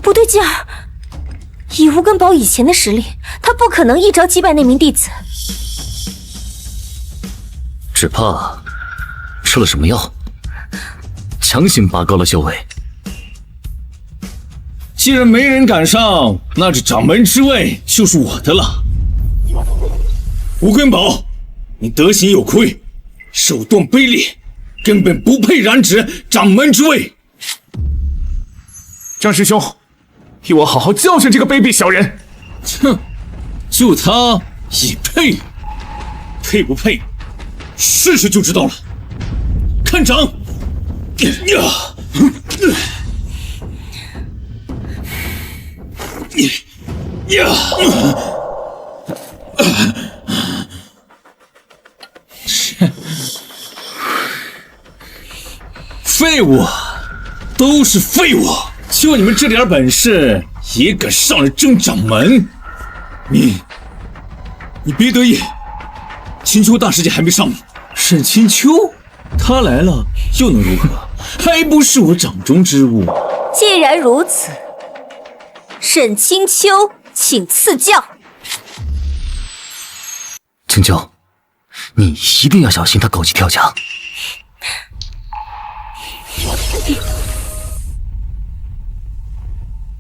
不对劲儿，以吴根宝以前的实力，他不可能一招击败那名弟子。只怕吃了什么药，强行拔高了修为。既然没人赶上，那这掌门之位就是我的了。吴根宝，你德行有亏，手段卑劣，根本不配染指掌门之位。张师兄，替我好好教训这个卑鄙小人！哼，就他也配？配不配？试试就知道了。看掌！废物，都是废物！就你们这点本事，也敢上来争掌门？你别得意，青丘大师姐还没上呢。沈青丘，他来了又能如何？还不是我掌中之物。既然如此，沈青丘，请赐教。青丘，你一定要小心他狗急跳墙。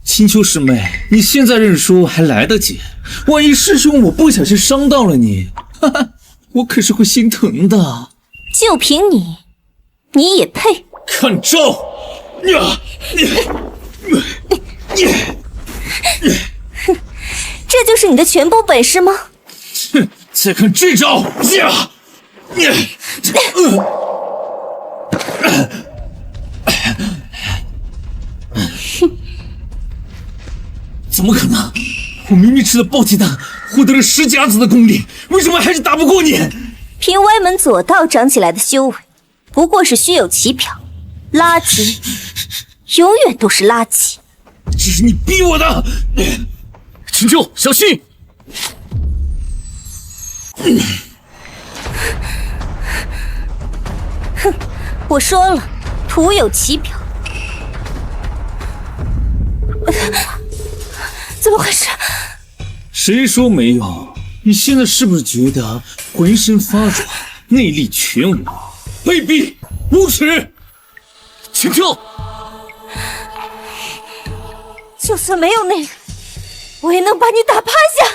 青丘师妹，你现在认输还来得及，万一师兄我不小心伤到了你，哈哈，我可是会心疼的。就凭你，你也配？看招！这就是你的全部本事吗？哼，再看这招！怎么可能？我明明吃了暴鸡蛋，获得了10甲子的功力，为什么还是打不过你？凭歪门左道长起来的修为，不过是虚有其表，垃圾，永远都是垃圾。这是你逼我的！青丘，小心！哼，我说了，徒有其表。怎么回事？谁说没有？你现在是不是觉得浑身发软，内力全无？卑鄙无耻！青丘，就算没有内力，我也能把你打趴下。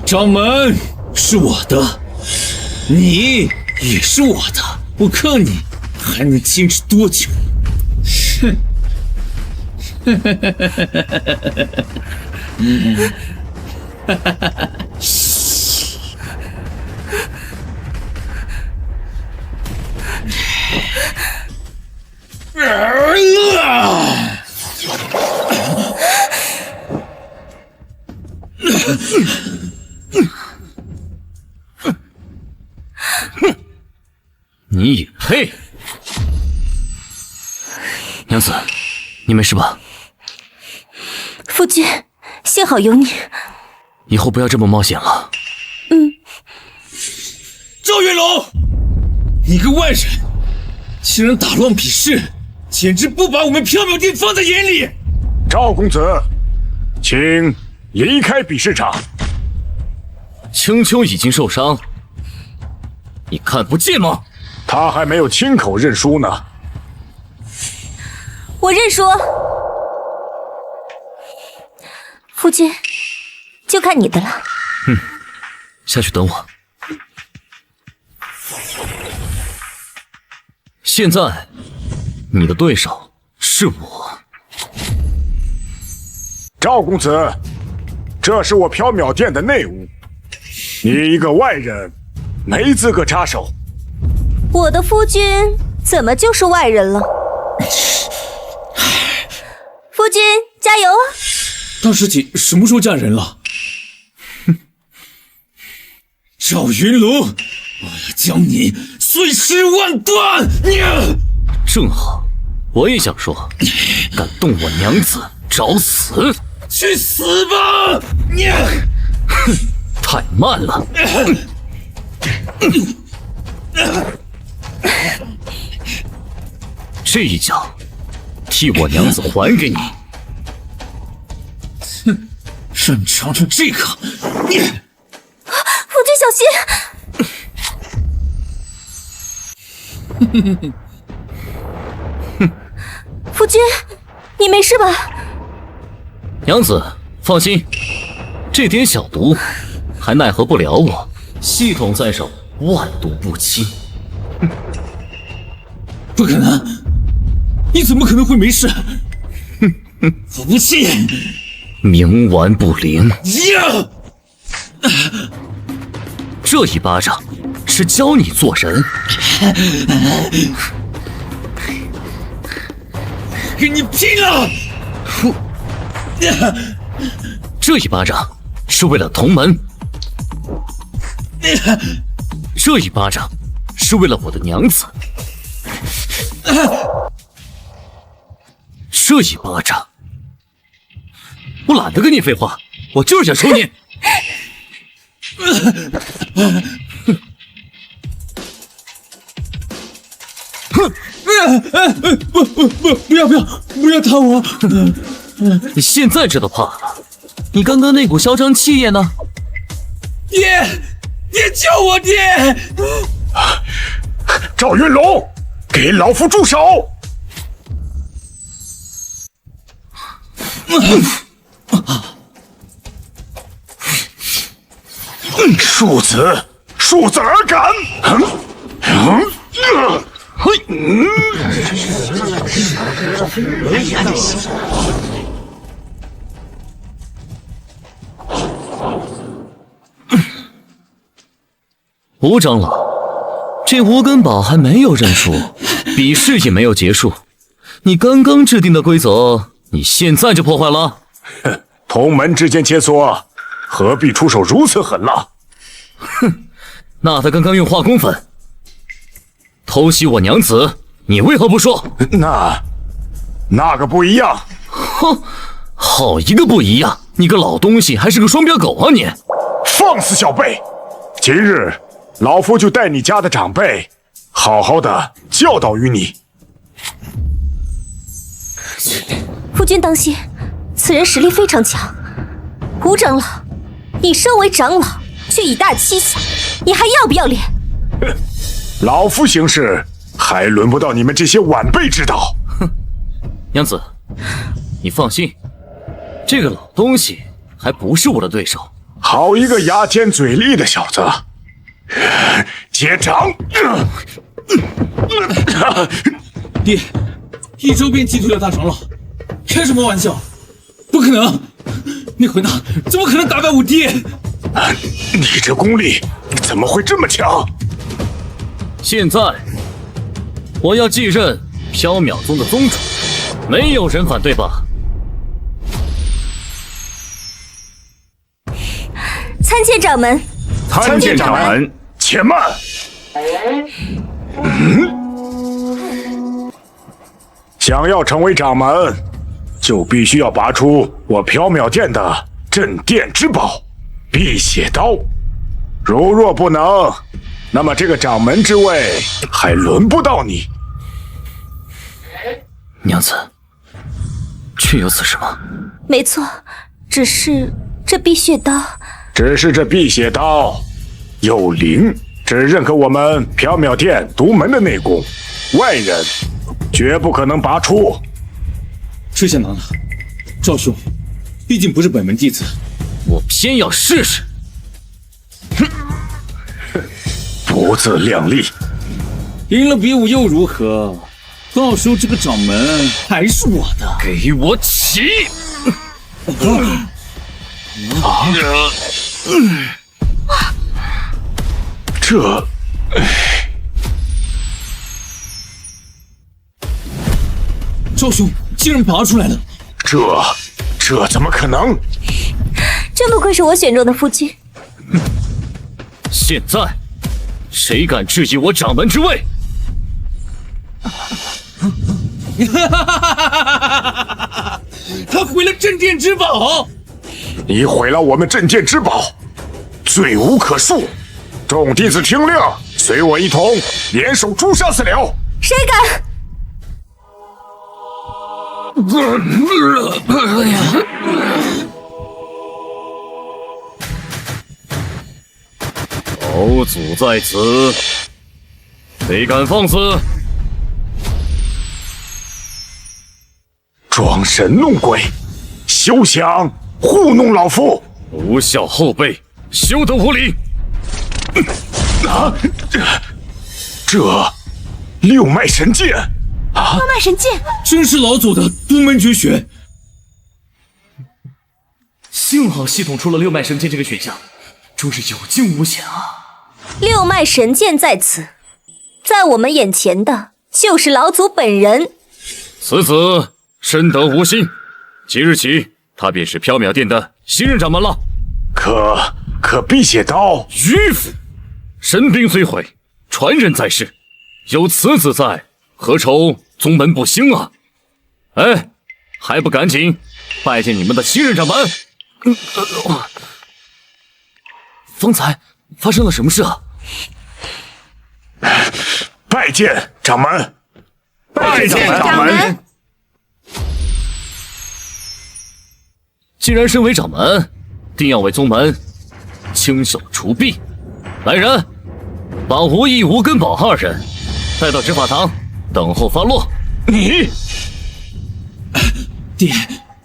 掌门是我的，你也是我的，我看你还能坚持多久？哼！你也配？娘子，你没事吧？夫君，幸好有你。以后不要这么冒险了。赵云龙，你个外人，竟然打乱比试，简直不把我们缥缈殿放在眼里。赵公子，请离开比试场。青丘已经受伤，你看不见吗？他还没有亲口认输呢。我认输。夫君，就看你的了。下去等我。现在，你的对手是我。赵公子，这是我缥缈殿的内务，你一个外人，没资格插手。我的夫君怎么就是外人了？加油啊！大师姐什么时候嫁人了？赵云龙，我要将你碎尸万段！正好，我也想说，敢动我娘子，找死！去死吧！哼，太慢了。这一脚，替我娘子还给你。哼，让你尝尝这个！夫君小心！夫君，你没事吧？娘子，放心，这点小毒还奈何不了我。系统在手，万毒不侵。不可能！你怎么可能会没事？我不信！冥顽不灵。呀！这一巴掌是教你做人。跟你拼了！这一巴掌是为了同门，这一巴掌是为了我的娘子，这一巴掌我懒得跟你废话，我就是想抽你。不要打我！你现在知道怕了，你刚刚那股嚣张气焰呢？爹，救我爹！赵云龙，给老夫住手！恕子而敢！吴长老，这吴根宝还没有认输，比试也没有结束，你刚刚制定的规则，你现在就破坏了？哼，同门之间切磋，何必出手如此狠辣？哼，那他刚刚用化工粉偷袭我娘子，你为何不说？那个不一样。哼，好一个不一样！你个老东西，还是个双标狗啊你！放肆小辈！今日老夫就带你家的长辈，好好的教导于你。夫君当心，此人实力非常强。吴长老，你身为长老，却以大欺小，你还要不要脸？老夫行事还轮不到你们这些晚辈知道。哼，娘子，你放心，这个老东西还不是我的对手。好一个牙尖嘴利的小子！接掌！爹，1周便击退了大长老，开什么玩笑？不可能！那混蛋怎么可能打败我爹？你这功力怎么会这么强？现在我要继任缥缈宗的宗主，没有人反对吧？参见掌门。参见掌门，且慢。想要成为掌门，就必须要拔出我缥缈殿的镇殿之宝——辟邪刀。如若不能，那么这个掌门之位还轮不到你。娘子，确有此事吗？没错，只是这辟邪刀有灵，只认可我们缥缈殿独门的内功，外人绝不可能拔出。这下难了，赵兄，毕竟不是本门弟子，我偏要试试。不自量力，赢了比武又如何？到时候这个掌门还是我的。给我起！赵兄竟然拔出来了！这这怎么可能？真不愧是我选中的夫君。现在，谁敢质疑我掌门之位？他毁了镇店之宝！你毁了我们镇店之宝，罪无可恕。众弟子听令，随我一同联手诛杀此僚。谁敢？老祖在此，谁敢放肆？装神弄鬼，休想糊弄老夫！不孝后辈，休得无礼！这六脉神剑啊！六脉神剑真是老祖的独门绝学。幸好系统出了六脉神剑这个选项，终是有惊无险啊！六脉神剑在此，在我们眼前的就是老祖本人。此子深得吾心，即日起，他便是缥缈殿的新任掌门了。可辟邪刀，迂腐！神兵虽毁，传人在世，有此子在，何愁宗门不兴啊？哎，还不赶紧拜见你们的新任掌门！方才发生了什么事啊？拜见掌门！拜见掌门！既然身为掌门，定要为宗门清扫除弊。来人，把无义、无根宝二人带到执法堂，等候发落。你，爹，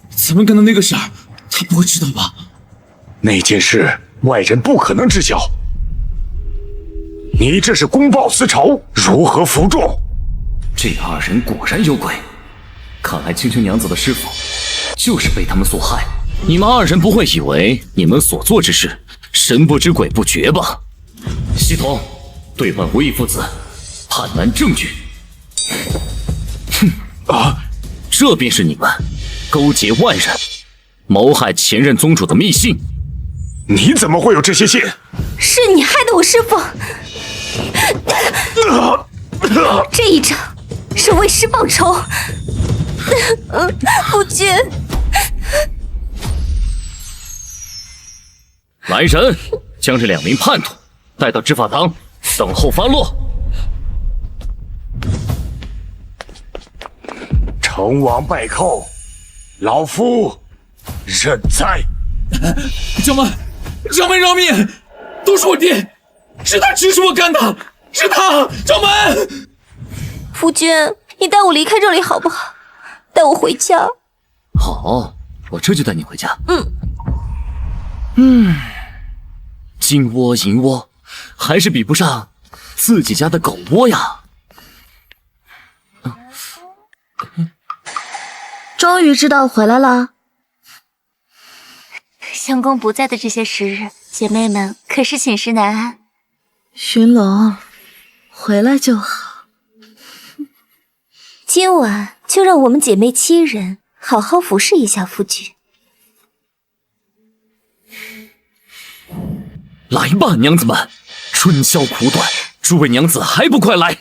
咱们干的那个事儿，他不会知道吧？那件事外人不可能知晓。你这是公报私仇，如何服众？这二人果然有鬼，看来青丘娘子的师傅就是被他们所害。你们二人不会以为你们所做之事神不知鬼不觉吧？系统，对办无义父子，判难证据。这便是你们勾结外人，谋害前任宗主的密信。你怎么会有这些信？是你害得我师父。这一仗是为师报仇。夫君。来人，将这2名叛徒带到执法堂，等候发落。成王败寇，老夫认栽。掌门，掌门饶命！都是我爹，是他指使我干的，是他！掌门，夫君，你带我离开这里好不好？带我回家。好，我这就带你回家。金窝银窝，还是比不上自己家的狗窝呀。终于知道回来了。相公不在的这些时日，姐妹们可是寝食难安。寻龙，回来就好。今晚就让我们姐妹7人好好服侍一下夫君。来吧，娘子们，春宵苦短，诸位娘子还不快来！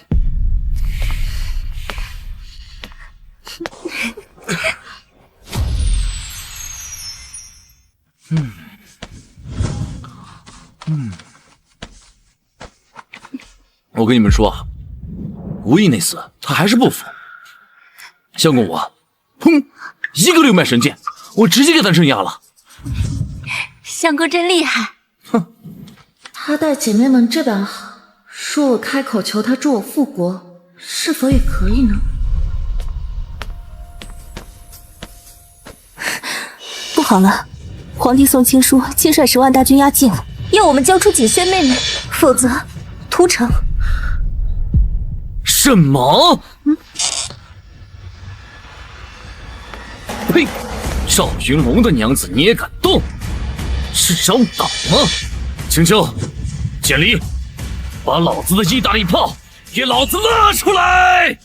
我跟你们说啊，无义那厮他还是不服。相公我，砰，一个六脉神剑，我直接给他镇压了。相公真厉害。他待姐妹们这般好，说我开口求他助我复国，是否也可以呢？不好了，皇帝送亲书，亲率10万大军压境，要我们交出锦轩妹妹，否则屠城。什么？呸！赵云龙的娘子你也敢动？是找打吗？青丘，简离，把老子的意大利炮给老子拉出来！